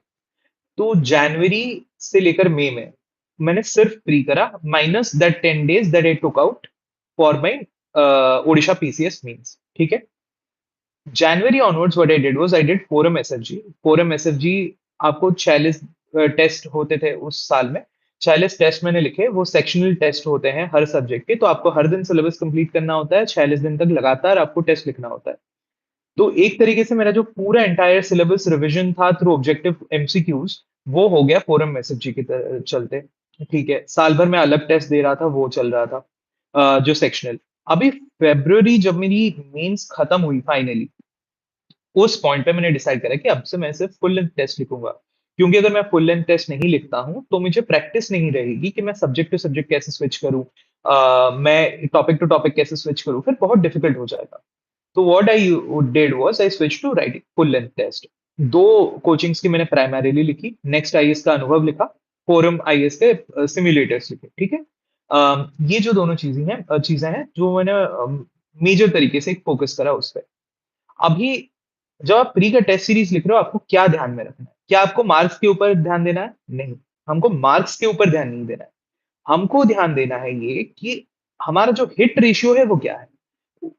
तो जनवरी से लेकर मई में मैंने सिर्फ प्री करा, minus that 10 days that I took out for my Odisha PCS means. ठीक है। January onwards, what I did was I did Forum SFG. Forum SFG आपको 46 टेस्ट होते थे उस साल में। 46 टेस्ट मैंने लिखे। वो सेक्शनल टेस्ट होते हैं हर सब्जेक्ट के। तो आपको हर दिन सिलेबस कंप्लीट करना होता है। 46 दिन तक लगातार आपको टेस्ट लिखना होता है। तो एक तरीके से मेरा जो पूरा एंटायर सिलेबस रिवीजन था थ्रू ऑब्जेक्टिव एमसीक्यूज, वो हो गया फोरम एसएफजी के चलते। ठीक है। साल भर में अलग टेस्ट दे रहा था, वो चल रहा था जो सेक्शनल। अभी फेब्रुअरी जब मेरी मेंस खत्म हुई फाइनली, उस पॉइंट पे मैंने डिसाइड करा कि अब से मैं सिर्फ फुल लेंथ टेस्ट लिखूंगा। क्योंकि अगर मैं फुल लेंथ टेस्ट नहीं लिखता हूं तो मुझे प्रैक्टिस नहीं रहेगी कि मैं सब्जेक्ट टू सब्जेक्ट कैसे स्विच करूं, मैं टॉपिक टू टॉपिक कैसे स्विच करूं, फिर बहुत डिफिकल्ट हो जाएगा। तो what I did was I switch to writing full length test. दो कोचिंग्स की मैंने प्राइमरीली लिखी। नेक्स्ट आईएएस का अनुभव लिखा। फोरम आईएएस के सिम्युलेटर्स लिखे। ठीक है। ये जो दोनों चीजें हैं जो मैंने मेजर तरीके से फोकस करा उस पर। अभी जब आप प्री का टेस्ट सीरीज लिख रहे हो, आपको क्या ध्यान में रखना है? क्या आपको मार्क्स के ऊपर ध्यान देना है? नहीं। हमको मार्क्स के ऊपर ध्यान नहीं देना है। हमको ध्यान देना है ये कि हमारा जो हिट रेशियो है वो क्या है।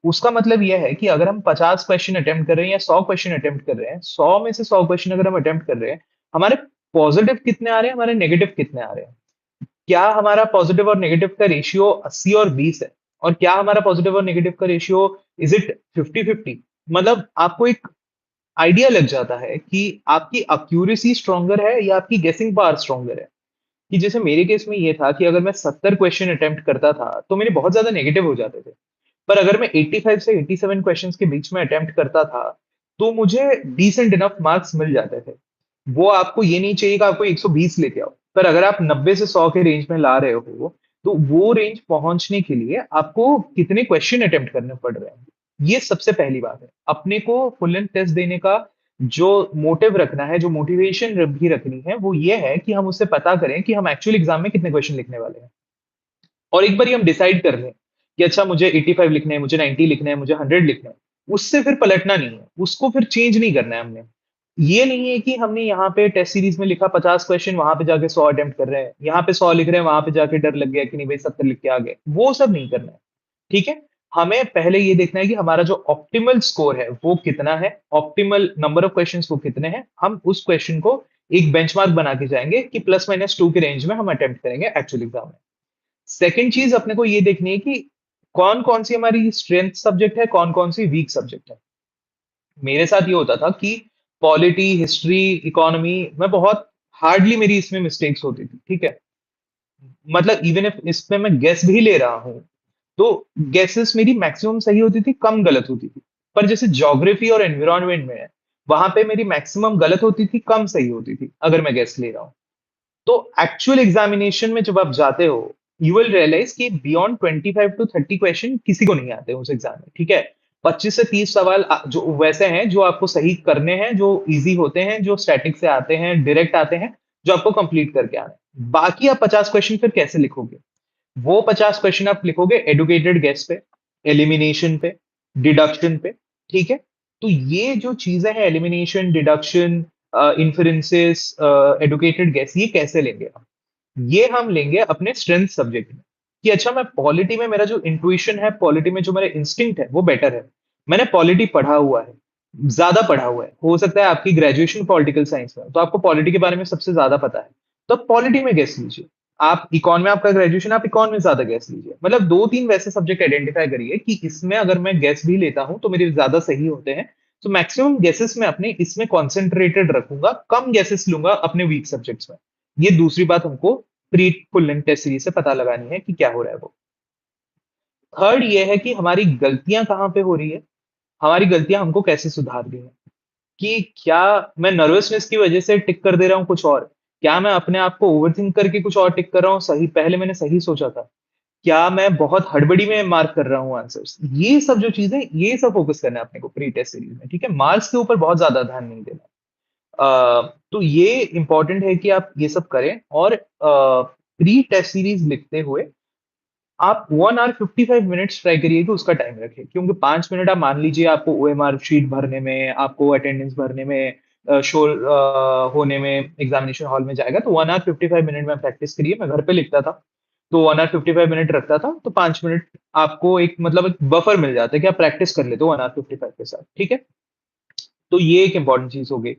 उसका मतलब यह है कि अगर हम 50 क्वेश्चन अटेम्प्ट कर रहे हैं या 100 क्वेश्चन अटेम्प्ट कर रहे हैं, 100 में से 100 क्वेश्चन अगर हम अटेम्प्ट कर रहे हैं, हमारे पॉजिटिव कितने आ रहे हैं, हमारे नेगेटिव कितने आ रहे हैं। क्या हमारा पॉजिटिव और नेगेटिव का रेशियो 80 और 20 है, और क्या हमारा पॉजिटिव और नेगेटिव का रेशियो इज इट 50-50। मतलब आपको एक आइडिया लग जाता है कि आपकी अक्यूरेसी स्ट्रॉन्गर है या आपकी गेसिंग पावर स्ट्रॉन्गर है। कि जैसे मेरे केस में ये था कि अगर मैं 70 क्वेश्चन अटेम्प्ट करता था तो मेरे बहुत ज्यादा नेगेटिव हो जाते थे। पर अगर मैं 85 से 87 क्वेश्चंस के बीच में अटेम्प्ट करता था तो मुझे डिसेंट इनफ मार्क्स मिल जाते थे। वो आपको ये नहीं चाहिए कि आपको 120 लेके आओ, पर अगर आप 90 से 100 के रेंज में ला रहे हो तो वो रेंज पहुंचने के लिए आपको कितने क्वेश्चन अटेम्प्ट करने पड़ रहे हैं। ये सबसे पहली बात है। अपने को फुल लेंथ टेस्ट देने का जो मोटिव रखना है, जो मोटिवेशन भी रखनी है, वो ये है कि हम उससे पता करें कि हम एक्चुअल एग्जाम में कितने क्वेश्चन लिखने वाले हैं। और एक बार हम डिसाइड कर लें कि अच्छा मुझे 85 लिखने हैं, मुझे 90 लिखने हैं, मुझे 100 लिखने हैं, उससे फिर पलटना नहीं है, उसको फिर चेंज नहीं करना है हमने। ये नहीं है कि हमने यहाँ पे टेस्ट सीरीज में लिखा 50 क्वेश्चन, वहां पे जाके 100 अटेम्प्ट कर रहे हैं, यहाँ पे 100 लिख रहे हैं, वहां पे जाके डर लग गया कि नहीं भाई 70 लिख के आ गए, वो सब नहीं करना है। ठीक है। हमें पहले ये देखना है कि हमारा जो ऑप्टिमल स्कोर है वो कितना है, ऑप्टिमल नंबर ऑफ क्वेश्चंस वो कितने हैं। हम उस क्वेश्चन को एक बेंचमार्क बना के जाएंगे कि +-2 के रेंज में हम अटेम्प्ट करेंगे एक्चुअल एग्जाम में। सेकंड चीज अपने को ये देखनी है कि कौन कौन सी हमारी स्ट्रेंथ सब्जेक्ट है, कौन कौन सी वीक सब्जेक्ट है। मेरे साथ ये होता था कि पॉलिटी, हिस्ट्री, इकोनॉमी में बहुत हार्डली मेरी इसमें मिस्टेक्स होती थी। ठीक है। मतलब इवन इफ इसमें मैं गेस भी ले रहा हूं तो गेसेस मेरी मैक्सिमम सही होती थी, कम गलत होती थी। पर जैसे ज्योग्राफी और एनवायरनमेंट में है, वहां पे मेरी मैक्सिमम गलत होती थी, कम सही होती थी अगर मैं गेस ले रहा हूं। तो एक्चुअल एग्जामिनेशन में जब आप जाते हो, यू विल रियलाइज कि बियॉन्ड 25 to 30 क्वेश्चन किसी को नहीं आते उस एग्जाम में। ठीक है। 25 से 30 सवाल जो वैसे हैं जो आपको सही करने हैं, जो इजी होते हैं, जो स्टैटिक से आते हैं, डायरेक्ट आते हैं, जो आपको कंप्लीट करके आने हैं। बाकी आप 50 क्वेश्चन फिर कैसे लिखोगे? वो 50 क्वेश्चन आप लिखोगे एडुकेटेड गेस पे, एलिमिनेशन पे, डिडक्शन पे। ठीक है। तो ये जो चीजें हैं, elimination, deduction, inferences, educated guess, ये कैसे लेंगे हम? ये हम लेंगे अपने स्ट्रेंथ सब्जेक्ट में। कि अच्छा मैं पॉलिटी में, मेरा जो इंट्यूशन है पॉलिटी में, जो मेरा इंस्टिंक्ट है वो बेटर है। मैंने पॉलिटी पढ़ा हुआ है, ज्यादा पढ़ा हुआ है। हो सकता है आपकी ग्रेजुएशन पॉलिटिकल साइंस में, तो आपको पॉलिटी के बारे में सबसे ज्यादा पता है। तो आप पॉलिटी में गेस लीजिए। आप इकॉन में, आपका ग्रेजुएशन, आप इकॉन में ज्यादा गैस लीजिए। मतलब 2-3 वैसे सब्जेक्ट आइडेंटिफाई करिए कि इसमें अगर मैं गैस भी लेता हूं तो मेरे ज्यादा सही होते हैं। तो मैक्सिमम गैसेस में अपने इसमें कॉन्सेंट्रेटेड रखूंगा, कम गैसेस लूंगा अपने वीक सब्जेक्ट्स में। ये दूसरी बात हमको pre full length test series से पता लगानी है कि क्या हो रहा है वो। थर्ड ये है कि हमारी गलतियां कहाँ पे हो रही है, हमारी गलतियां हमको कैसे सुधारनी है। कि क्या मैं नर्वसनेस की वजह से टिक कर दे रहा हूँ कुछ और, क्या मैं अपने आप को ओवरथिंक करके कुछ और टिक कर रहा हूँ, सही पहले मैंने सही सोचा था, क्या मैं बहुत हड़बड़ी में मार्क कर रहा हूँ आंसर्स। ये सब जो चीजें, ये सब फोकस करना है अपने को प्री टेस्ट सीरीज में, ठीक है। मार्क्स के ऊपर बहुत ज्यादा ध्यान नहीं देना। तो ये इंपॉर्टेंट है कि आप ये सब करें। और प्री टेस्ट सीरीज लिखते हुए आप 1 आवर 55 मिनट्स ट्राई करिए कि उसका टाइम रखें, क्योंकि 5 मिनट आप मान लीजिए आपको ओएमआर शीट भरने में, आपको अटेंडेंस भरने में, शोर होने में, एग्जामिनेशन हॉल में जाएगा। तो 1 आवर 55 मिनट में प्रैक्टिस करिए। मैं घर पे लिखता था, तो 1 आवर 55 मिनट रखता था, तो 5 मिनट आपको एक मतलब एक बफर मिल जाता है कि आप प्रैक्टिस कर लेते हो 1 आवर 55 के साथ, ठीक है। तो ये एक इंपॉर्टेंट चीज हो गई।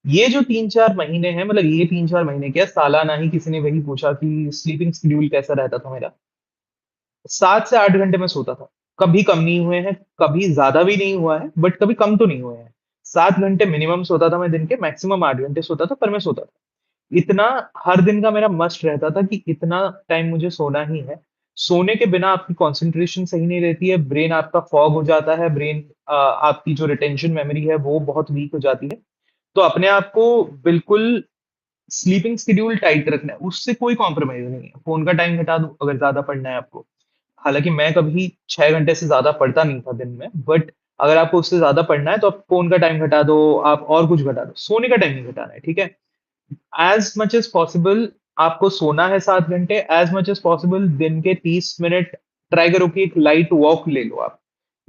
ये जो 3-4 महीने हैं, मतलब ये 3-4 महीने क्या, सालाना ही किसी ने वही पूछा कि स्लीपिंग शेड्यूल कैसा रहता था मेरा। 7 से 8 घंटे में सोता था। कभी कम नहीं हुए हैं, कभी ज्यादा भी नहीं हुआ है, बट कभी कम तो नहीं हुए हैं। 7 घंटे मिनिमम सोता था मैं दिन के, मैक्सिमम 8 घंटे सोता था, पर मैं सोता था। इतना हर दिन का मेरा मस्ट रहता था कि इतना टाइम मुझे सोना ही है। सोने के बिना आपकी कंसंट्रेशन सही नहीं रहती है, ब्रेन आपका फॉग हो जाता है, ब्रेन आपकी जो रिटेंशन मेमोरी है वो बहुत वीक हो जाती है। तो अपने आप को बिल्कुल स्लीपिंग शेड्यूल टाइट रखना है, उससे कोई कॉम्प्रोमाइज नहीं है। फोन का टाइम घटा दो अगर ज्यादा पढ़ना है आपको। हालांकि मैं कभी 6 घंटे से ज्यादा पढ़ता नहीं था दिन में, बट अगर आपको उससे ज्यादा पढ़ना है तो आप फोन का टाइम घटा दो, आप और कुछ घटा दो, सोने का टाइम नहीं घटाना है, ठीक है। एज मच एज पॉसिबल आपको सोना है 7 घंटे, एज मच एज पॉसिबल दिन के 30 मिनट ट्राई करो कि एक लाइट वॉक ले लो आप।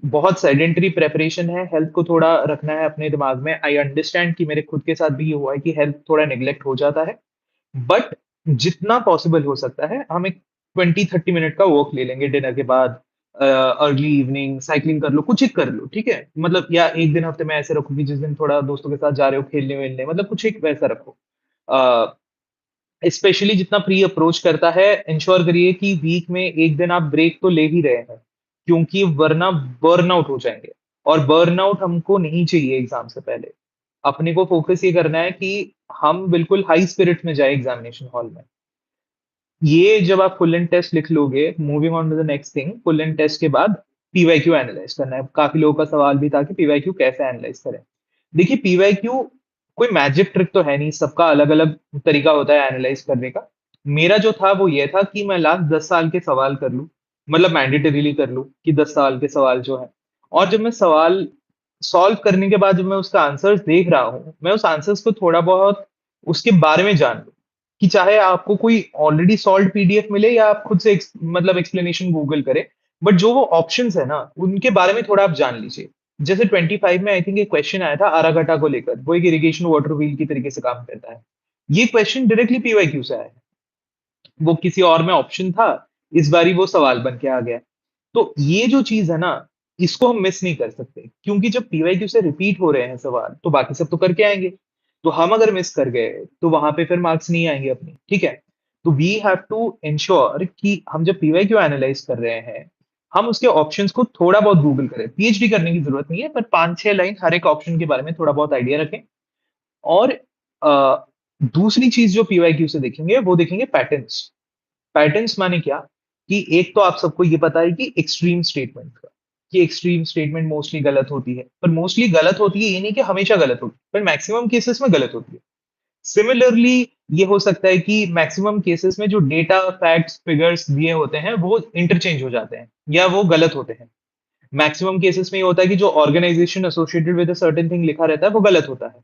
बहुत सेडेंटरी प्रेपरेशन है, हेल्थ को थोड़ा रखना है अपने दिमाग में। आई अंडरस्टैंड कि मेरे खुद के साथ भी ये हुआ है कि हेल्थ थोड़ा निग्लेक्ट हो जाता है, बट जितना पॉसिबल हो सकता है हम एक 20-30 मिनट का वॉक ले लेंगे डिनर के बाद। अर्ली इवनिंग साइकिलिंग कर लो, कुछ एक कर लो, ठीक है। मतलब या एक दिन हफ्ते में ऐसे रखो कि जिस दिन थोड़ा दोस्तों के साथ जा रहे हो खेलने वेलने, मतलब कुछ एक वैसा रखो। स्पेशली जितना प्री अप्रोच करता है, इंश्योर करिए कि वीक में एक दिन आप ब्रेक तो ले ही रहे हैं, क्योंकि वरना बर्नआउट हो जाएंगे। और बर्नआउट हमको नहीं चाहिए एग्जाम से पहले। अपने को फोकस ये करना है कि हम बिल्कुल हाई स्पिरिट में जाए एग्जामिनेशन हॉल में। ये जब आप फुल एंड टेस्ट लिख लोगे, moving on to the next thing, full end test के बाद पीवाईक्यू एनालाइज करना है। काफी लोगों का सवाल भी था कि पीवाईक्यू कैसे एनालाइज करें। देखिए, पीवाईक्यू कोई मैजिक ट्रिक तो है नहीं, सबका अलग अलग तरीका होता है एनालाइज करने का। मेरा जो था वो ये था कि मैं लास्ट 10 साल के सवाल कर लूं, मतलब मैंडेटरीली कर लूं कि 10 साल के सवाल जो है। और जब मैं सवाल सॉल्व करने के बाद जब मैं उसका आंसर्स देख रहा हूं, मैं उस आंसर्स को थोड़ा बहुत उसके बारे में जान लूं। कि चाहे आपको कोई ऑलरेडी सॉल्व पीडीएफ मिले या आप खुद से मतलब एक्सप्लेनेशन गूगल करें, बट जो वो ऑप्शंस है ना उनके बारे में थोड़ा आप जान लीजिए। जैसे 25 में आई थिंक एक क्वेश्चन आया था आरागटा को लेकर, वो एक इरिगेशन वाटर व्हील की तरीके से काम करता है। ये क्वेश्चन डायरेक्टली पीवाईक्यू से आया है, वो किसी और में ऑप्शन था, इस बारी वो सवाल बन के आ गया। तो ये जो चीज है ना, इसको हम मिस नहीं कर सकते, क्योंकि जब पीवाईक्यू से रिपीट हो रहे हैं सवाल तो बाकी सब तो करके आएंगे। तो हम अगर मिस कर गए तो वहां पे फिर मार्क्स नहीं आएंगे अपने, ठीक है। तो वी हैव टू इंश्योर कि हम जब पीवाईक्यू एनालाइज कर रहे हैं, हम उसके ऑप्शंस को थोड़ा बहुत गूगल करें। पीएचडी करने की जरूरत नहीं है, पर 5-6 लाइन हर एक ऑप्शन के बारे में थोड़ा बहुत आइडिया रखें। और दूसरी चीज जो पीवाईक्यू से देखेंगे वो देखेंगे पैटर्न्स। पैटर्न्स माने क्या, कि एक तो आप सबको ये पता है कि एक्सट्रीम स्टेटमेंट का, कि एक्सट्रीम स्टेटमेंट मोस्टली गलत होती है। पर मोस्टली गलत होती है ये नहीं कि हमेशा गलत होती है, पर मैक्सिमम केसेस में गलत होती है। सिमिलरली ये हो सकता है कि मैक्सिमम केसेस में जो डेटा फैक्ट्स फिगर्स दिए होते हैं वो इंटरचेंज हो जाते हैं या वो गलत होते हैं। मैक्सिमम केसेस में ये होता है कि जो organisation associated with a certain thing लिखा रहता है वो गलत होता है।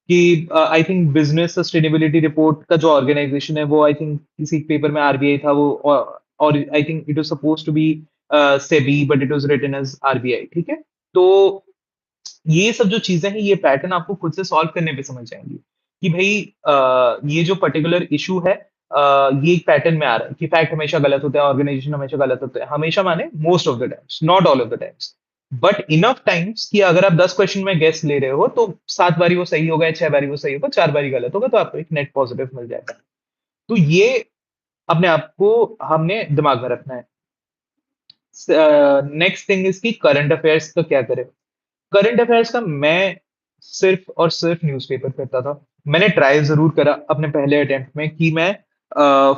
कि I think business sustainability report का जो ऑर्गेनाइजेशन है वो, आई थिंक किसी पेपर में आरबीआई था वो, और I think it was suppose to be SEBI, but it was written as RBI, ठीक है। तो ये सब जो चीजें हैं, ये पैटर्न आपको खुद से सॉल्व करने पे समझ जाएंगी कि भाई ये जो पर्टिकुलर इशू है, ये एक पैटर्न में आ रहा है कि फैक्ट हमेशा गलत होता है, ऑर्गेनाइजेशन हमेशा गलत होता है। हमेशा माने most of the times, not all of the times, but enough times कि अगर आप 10 क्वेश्चन में गेस ले रहे हो तो 7 बारी वो सही होगा, 6 बारी वो सही होगा, 4 बारी गलत होगा, तो आपको एक नेट पॉजिटिव मिल जाएगा। तो ये अपने आप को हमने दिमाग में रखना है। नेक्स्ट थिंग इज कि करंट अफेयर्स का क्या करें। करंट अफेयर्स का मैं सिर्फ और सिर्फ न्यूज़पेपर करता था। मैंने ट्राई जरूर करा अपने पहले अटेम्प्ट में कि मैं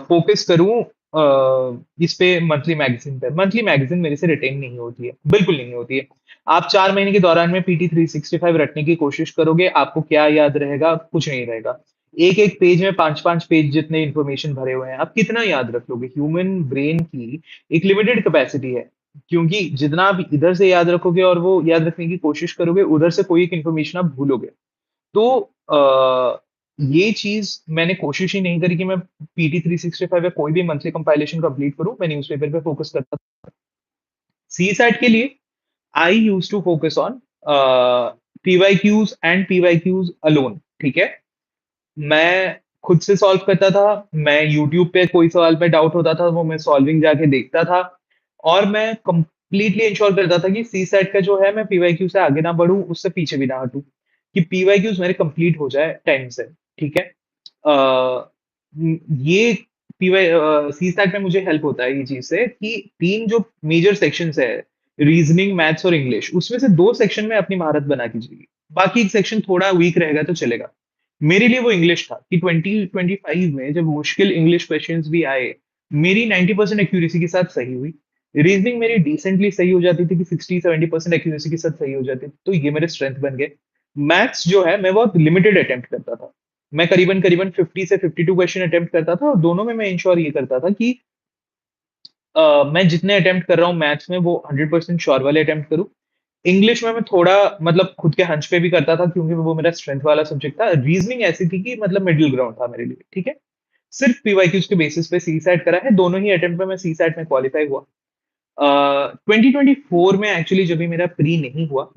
फोकस करूं इस पे मंथली मैगजीन मेरे से रिटेन नहीं होती है, बिल्कुल नहीं होती है। आप 4 महीने के दौरान में PT 365 रटने की कोशिश करोगे, आपको क्या याद रहेगा? कुछ नहीं रहेगा। एक एक पेज में 5-5 पेज जितने इंफॉर्मेशन भरे हुए हैं, आप कितना याद रख लोगे? ह्यूमन ब्रेन की एक लिमिटेड कैपेसिटी है, क्योंकि जितना आप इधर से याद रखोगे और वो याद रखने की कोशिश करोगे, उधर से कोई एक इंफॉर्मेशन आप भूलोगे। तो ये चीज मैंने कोशिश ही नहीं करी कि मैं PT 365 या कोई भी मंथली कंपाइलेशन कंप्लीट करूं। मैं न्यूज़पेपर पे फोकस करता था। सी सैट के लिए I use to focus on PYQs and PYQs alone. ठीक है, मैं खुद से सॉल्व करता था। मैं यूट्यूब पे कोई सवाल पे डाउट होता था, वो मैं सॉल्विंग जाके देखता था। और मैं कंप्लीटली इंश्योर करता था कि सी सेट का जो है, मैं पीवाईक्यू से आगे ना बढ़ूं, उससे पीछे भी ना हटूं, कि पीवाईक्यूज मेरे कंप्लीट हो जाए टाइम से। ठीक है। ये पीवाई सी सेट में मुझे हेल्प होता है ये चीज से कि तीन जो मेजर सेक्शंस है, रीजनिंग, मैथ्स और इंग्लिश, उसमें से दो सेक्शन में अपनी महारत बना के जाइए। बाकी एक सेक्शन थोड़ा वीक रहेगा तो चलेगा। मेरे लिए वो इंग्लिश था कि 2025 में जब मुश्किल इंग्लिश क्वेश्चंस भी आए, मेरी 90% एक्यूरेसी के साथ सही हुई। रीजनिंग मेरी डिसेंटली सही हो जाती थी कि 60-70% एक्यूरेसी के साथ सही हो जाती थी, तो ये मेरे स्ट्रेंथ बन गए। मैथ्स जो है, मैं बहुत लिमिटेड अटेम्प्ट करता था। मैं करीबन करीबन 50 से 52 क्वेश्चन अटेम्प्ट करता था, और दोनों में मैं इंश्योर ये करता था कि मैं जितने अटेम्प्ट कर रहा हूँ मैथ्स में, वो 100% श्योर वाले अटेम्प्ट करूँ। इंग्लिश में मैं थोड़ा मतलब खुद के हंच पे भी करता था, क्योंकि वो मेरा स्ट्रेंथ वाला सब्जेक्ट था। रीजनिंग ऐसी थी कि मतलब मिडिल ग्राउंड था मेरे लिए। ठीक है। सिर्फ पीवाईक्यूज के बेसिस पे सी सैट करा है, दोनों ही अटेम्प्ट में मैं सी सैट में क्वालिफाई हुआ। 2024 में एक्चुअली जब भी मेरा प्री नहीं हुआ,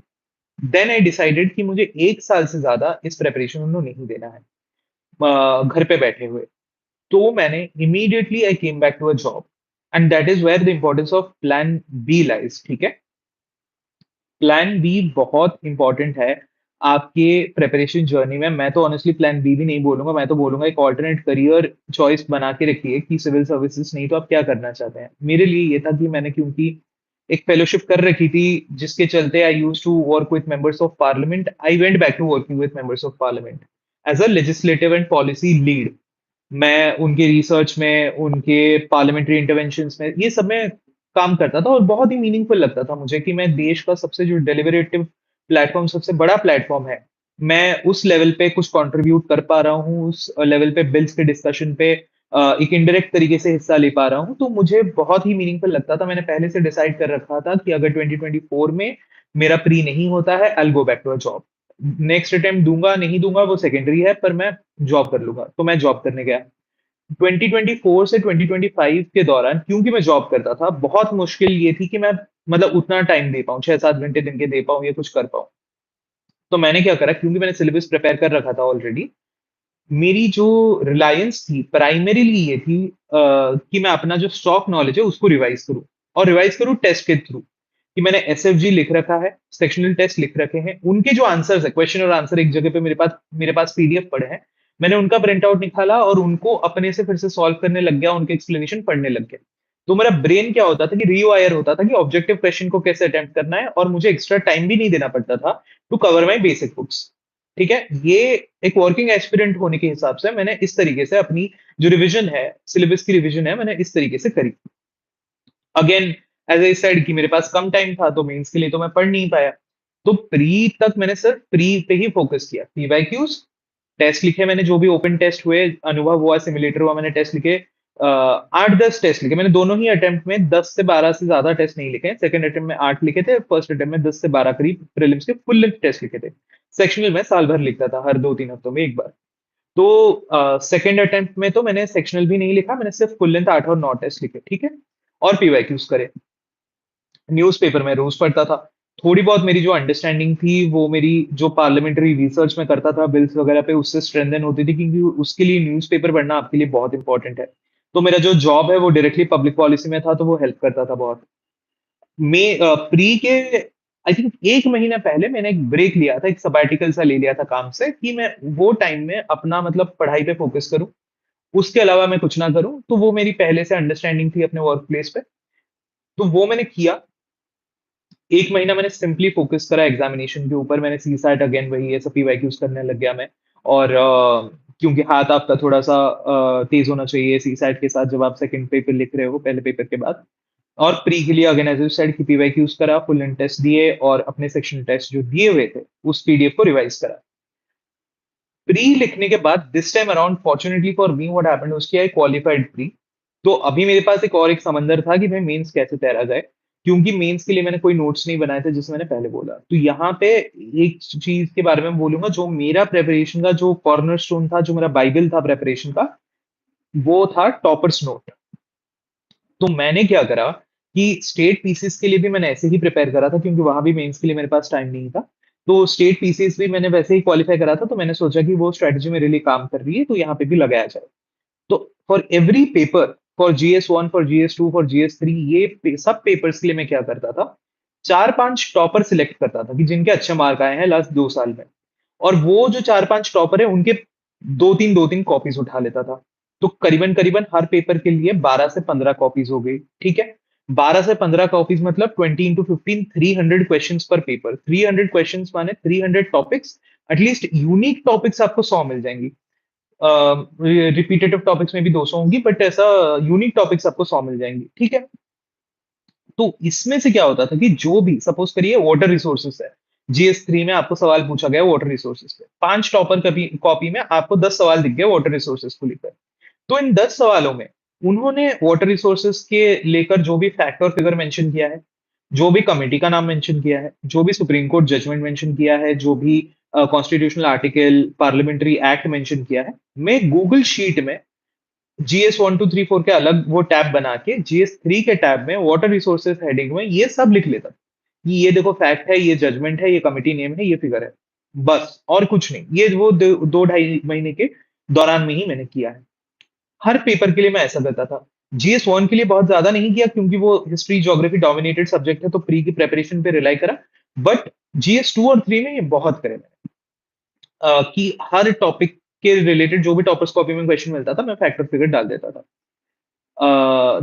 देन आई डिसाइडेड कि मुझे 1 साल से ज्यादा इस प्रेपरेशन में नहीं देना है, घर पे बैठे हुए। तो मैंने immediately I came back to a job, and that is where the importance of plan B lies. ठीक है। प्लान बी बहुत इंपॉर्टेंट है आपके प्रिपरेशन जर्नी में। मैं तो ऑनेस्टली प्लान बी भी नहीं बोलूंगा, मैं तो बोलूंगा एक ऑल्टरनेट करियर चॉइस बना के रखिए कि सिविल सर्विसेज नहीं तो आप क्या करना चाहते हैं। मेरे लिए ये था कि मैंने, क्योंकि एक फेलोशिप कर रखी थी, जिसके चलते I use to work with members of parliament, I went back to working with members of parliament as a legislative and policy lead. मैं उनके रिसर्च में, उनके पार्लियामेंट्री इंटरवेंशंस में, ये सब में काम करता था, और बहुत ही मीनिंगफुल लगता था मुझे कि मैं देश का सबसे जो डेलिबरेटिव प्लेटफॉर्म, सबसे बड़ा प्लेटफॉर्म है, मैं उस लेवल पे कुछ कंट्रीब्यूट कर पा रहा हूँ, उस लेवल पे बिल्स के डिस्कशन पे एक इनडायरेक्ट तरीके से हिस्सा ले पा रहा हूँ, तो मुझे बहुत ही मीनिंगफुल लगता था। मैंने पहले से डिसाइड कर रखा था कि अगर 2024 में मेरा प्री नहीं होता है, I go back to a job. Next attempt दूंगा नहीं दूंगा वो सेकेंडरी है, पर मैं जॉब कर लूंगा। तो मैं जॉब करने गया। 2024 से 2025 के दौरान, क्योंकि मैं जॉब करता था, बहुत मुश्किल ये थी कि मैं मतलब उतना टाइम दे पाऊँ, 6-7 घंटे दिन के दे पाऊँ या कुछ कर पाऊँ। तो मैंने क्या करा, क्योंकि मैंने सिलेबस प्रिपेयर कर रखा था ऑलरेडी, मेरी जो रिलायंस थी प्राइमरीली ये थी कि मैं अपना जो स्टॉक नॉलेज है उसको रिवाइज करूं, और रिवाइज करूं टेस्ट के थ्रू। कि मैंने SFG लिख रखा है, सेक्शनल टेस्ट लिख रखे हैं, उनके जो आंसर्स है, क्वेश्चन और आंसर एक जगह पे मेरे पास PDF पड़े हैं। मैंने उनका प्रिंट आउट निकाला और उनको अपने से फिर से सॉल्व करने लग गया, उनके एक्सप्लेनेशन पढ़ने लग गया। तो मेरा ब्रेन क्या होता था कि रीवायर होता था कि ऑब्जेक्टिव क्वेश्चन को कैसे अटेम्प्ट करना है, और मुझे एक्स्ट्रा टाइम भी नहीं देना पड़ता था to cover my basic books. ठीक है। ये एक वर्किंग एस्पिरेंट होने के हिसाब से मैंने इस तरीके से अपनी जो रिवीजन है, सिलेबस की रिवीजन है, मैंने इस तरीके से करी। अगेन, एज आई सेड कि मेरे पास कम टाइम था, तो मेंस के लिए तो मैं पढ़ नहीं पाया। तो प्री तक मैंने सिर्फ प्री पे ही फोकस किया। पीवाईक्यूज टेस्ट लिखे मैंने, जो भी ओपन टेस्ट हुए, अनुभव हुआ, सिमुलेटर हुआ, मैंने टेस्ट लिखे। 8-10 टेस्ट लिखे मैंने, दोनों ही अटेम्प्ट में 10 से 12 से ज्यादा टेस्ट नहीं लिखे। सेकंड अटेम्प्ट में 8 लिखे थे, फर्स्ट अटेम्प्ट में 10 से 12 करीब प्रीलिम्स के फुल लेंथ टेस्ट लिखे थे। सेक्शनल में साल भर लिखता था, हर 2-3 हफ्तों में एक बार। तो सेकंड अटेम्प्ट में तो मैंने सेक्शनल भी नहीं लिखा, मैंने सिर्फ फुल लेंथ 8 और 9 टेस्ट लिखे। ठीक है। और पीवाईक्यूज करे। न्यूज़पेपर में रोज पढ़ता था। थोड़ी बहुत मेरी जो अंडरस्टैंडिंग थी, वो मेरी जो पार्लियामेंट्री रिसर्च में करता था बिल्स वगैरह पे, उससे स्ट्रेंथन होती थी, क्योंकि उसके लिए न्यूज़पेपर पढ़ना आपके लिए बहुत इंपॉर्टेंट है। तो मेरा जो जॉब है वो डायरेक्टली पब्लिक पॉलिसी में था, तो वो हेल्प करता था बहुत। मैं प्री के आई थिंक 1 महीना पहले मैंने एक ब्रेक लिया था, एक सबैटिकल सा ले लिया था काम से, कि मैं वो टाइम में अपना मतलब पढ़ाई पे फोकस करूं, उसके अलावा मैं कुछ ना करूं। तो वो मेरी पहले से अंडरस्टैंडिंग थी अपने वर्क प्लेस पे, तो वो मैंने किया। 1 महीना मैंने सिंपली फोकस करा एग्जामिनेशन के ऊपर। मैंने सी सैट, अगेन वही SPYQs करने लग गया मैं। और क्योंकि हाथ आपका थोड़ा-सा तेज़ होना चाहिए सीसैट के साथ जब आप सेकंड पेपर लिख रहे हो, पहले पेपर के बाद। और प्री के लिए अगेन एज़ यू सेड कि पीवाईक्यूज़ करा, फुल एंड टेस्ट दिए और अपने सेक्शन टेस्ट जो दिए हुए थे, उस पीडीएफ को रिवाइज़ करा। प्री लिखने के बाद this time around fortunately for me what happened उसकी आई क्वालिफाइड प्री। तो अभी मेरे पास एक समंदर था कि भाई मेंस कैसे तैरा जाए, क्योंकि मेंस के लिए मैंने कोई नोट्स नहीं बनाए थे जैसे मैंने पहले बोला। तो यहाँ पे एक चीज़ के बारे में बोलूँगा जो मेरा प्रिपरेशन का जो कॉर्नरस्टोन था, जो मेरा बाइबल था प्रिपरेशन का, वो था टॉपर्स नोट। तो मैंने क्या करा कि स्टेट पीसीस के लिए भी मैंने ऐसे ही प्रिपेयर करा था क्योंकि वहां भी मेंस के लिए मेरे पास टाइम नहीं था। तो स्टेट पीसीस भी मैंने वैसे ही क्वालिफाई करा था, तो मैंने सोचा कि वो स्ट्रेटजी मेरे लिए काम कर रही है, तो यहाँ पे भी लगाया जाए। तो for every paper, for GS 1, for GS 2, for GS 3, सब पेपर्स के लिए मैं क्या करता था, 4-5 टॉपर सिलेक्ट करता था कि जिनके अच्छे मार्क आए हैं लास्ट 2 साल में। और वो जो 4-5 टॉपर है उनके दो तीन कॉपीज उठा लेता था। तो करीबन करीबन हर पेपर के लिए 12 से 15 कॉपीज हो गई, ठीक है। 12 से 15 कॉपीज मतलब 20 into 15, 300 क्वेश्चन पर पेपर। 300 क्वेश्चन माने 300 टॉपिक्स। एटलीस्ट यूनिक टॉपिक्स आपको 100 मिल जाएंगी। रिपीटेटिव टॉपिक्स में भी 200 होंगी, बट ऐसा यूनिक टॉपिक्स आपको 100 मिल जाएंगी, ठीक है। तो इसमें से क्या होता था कि जो भी सपोज करिए वाटर रिसोर्सेस है, जीएस 3 में आपको सवाल पूछा गया वाटर रिसोर्सेस पे, 5 टॉपर कॉपी कॉपी में आपको 10 सवाल दिख गए वाटर रिसोर्सेस को लेकर। तो इन 10 सवालों में उन्होंने वाटर रिसोर्सेस के लेकर जो भी फैक्ट और फिगर मेंशन किया है, जो भी कमेटी का नाम मेंशन किया है, जो भी सुप्रीम कोर्ट जजमेंट मेंशन किया है, जो भी constitutional article, parliamentary act mention किया है, मैं गूगल शीट में GS 1 2 3 4 के अलग वो टैब बना के GS 3 के टैब में वाटर रिसोर्सेज हेडिंग में ये सब लिख लेता कि ये देखो फैक्ट है, ये जजमेंट है, ये कमिटी नेम है, ये फिगर है। बस और कुछ नहीं। ये वो 2 ढाई महीने के दौरान में ही मैंने किया है। हर पेपर के लिए मैं ऐसा करता था। GS 1 के लिए बहुत ज्यादा नहीं किया क्योंकि वो हिस्ट्री ज्योग्राफी डोमिनेटेड सब्जेक्ट है, तो प्री की प्रेपरेशन पे रिलाई करा। बट GS 2 और 3 में ये बहुत करे मैंने। कि हर टॉपिक के रिलेटेड जो भी टॉपर्स कॉपी में क्वेश्चन मिलता था, मैं फैक्टर फिगर डाल देता था।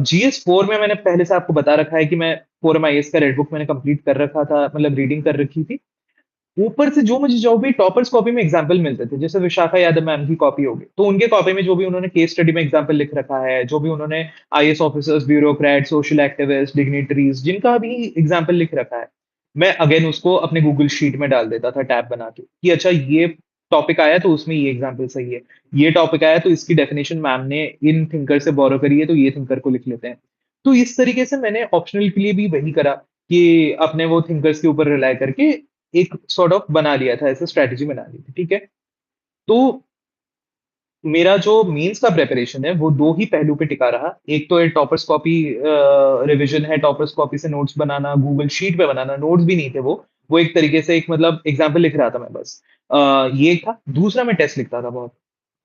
GS 4 में मैंने पहले से आपको बता रखा है कि मैं 4MIS का रेड बुक मैंने कंप्लीट कर रखा था, मतलब रीडिंग कर रखी थी। ऊपर से जो मुझे जो भी टॉपर्स कॉपी में एग्जाम्पल मिलते थे, जैसे विशाखा यादव मैम की कॉपी होगी, तो उनके कॉपी में जो भी उन्होंने केस स्टडी में एग्जाम्पल लिख रखा है, जो भी उन्होंने IAS officers, bureaucrat, social activist, dignitaries, जिनका भी एग्जाम्पल लिख रखा है, मैं अगेन उसको अपने गूगल शीट में डाल देता था टैब बना के कि अच्छा ये टॉपिक आया तो उसमें ये एग्जाम्पल सही है, ये टॉपिक आया तो इसकी डेफिनेशन मैम ने इन थिंकर से बोरो करी है, तो ये थिंकर को लिख लेते हैं। तो इस तरीके से मैंने ऑप्शनल के लिए भी वही करा कि अपने वो थिंकर्स के ऊपर रिलाई करके एक सॉर्ट ऑफ बना लिया था, ऐसे स्ट्रैटेजी बना ली थी, ठीक है। तो मेरा जो मेंस का प्रिपरेशन है वो दो ही पहलू पे टिका रहा। एक तो ये टॉपर्स कॉपी रिवीजन है, टॉपर्स कॉपी से नोट्स बनाना, गूगल शीट पे बनाना। नोट्स भी नहीं थे वो एक तरीके से एक मतलब एग्जाम्पल लिख रहा था मैं बस। ये एक था। दूसरा मैं टेस्ट लिखता था बहुत।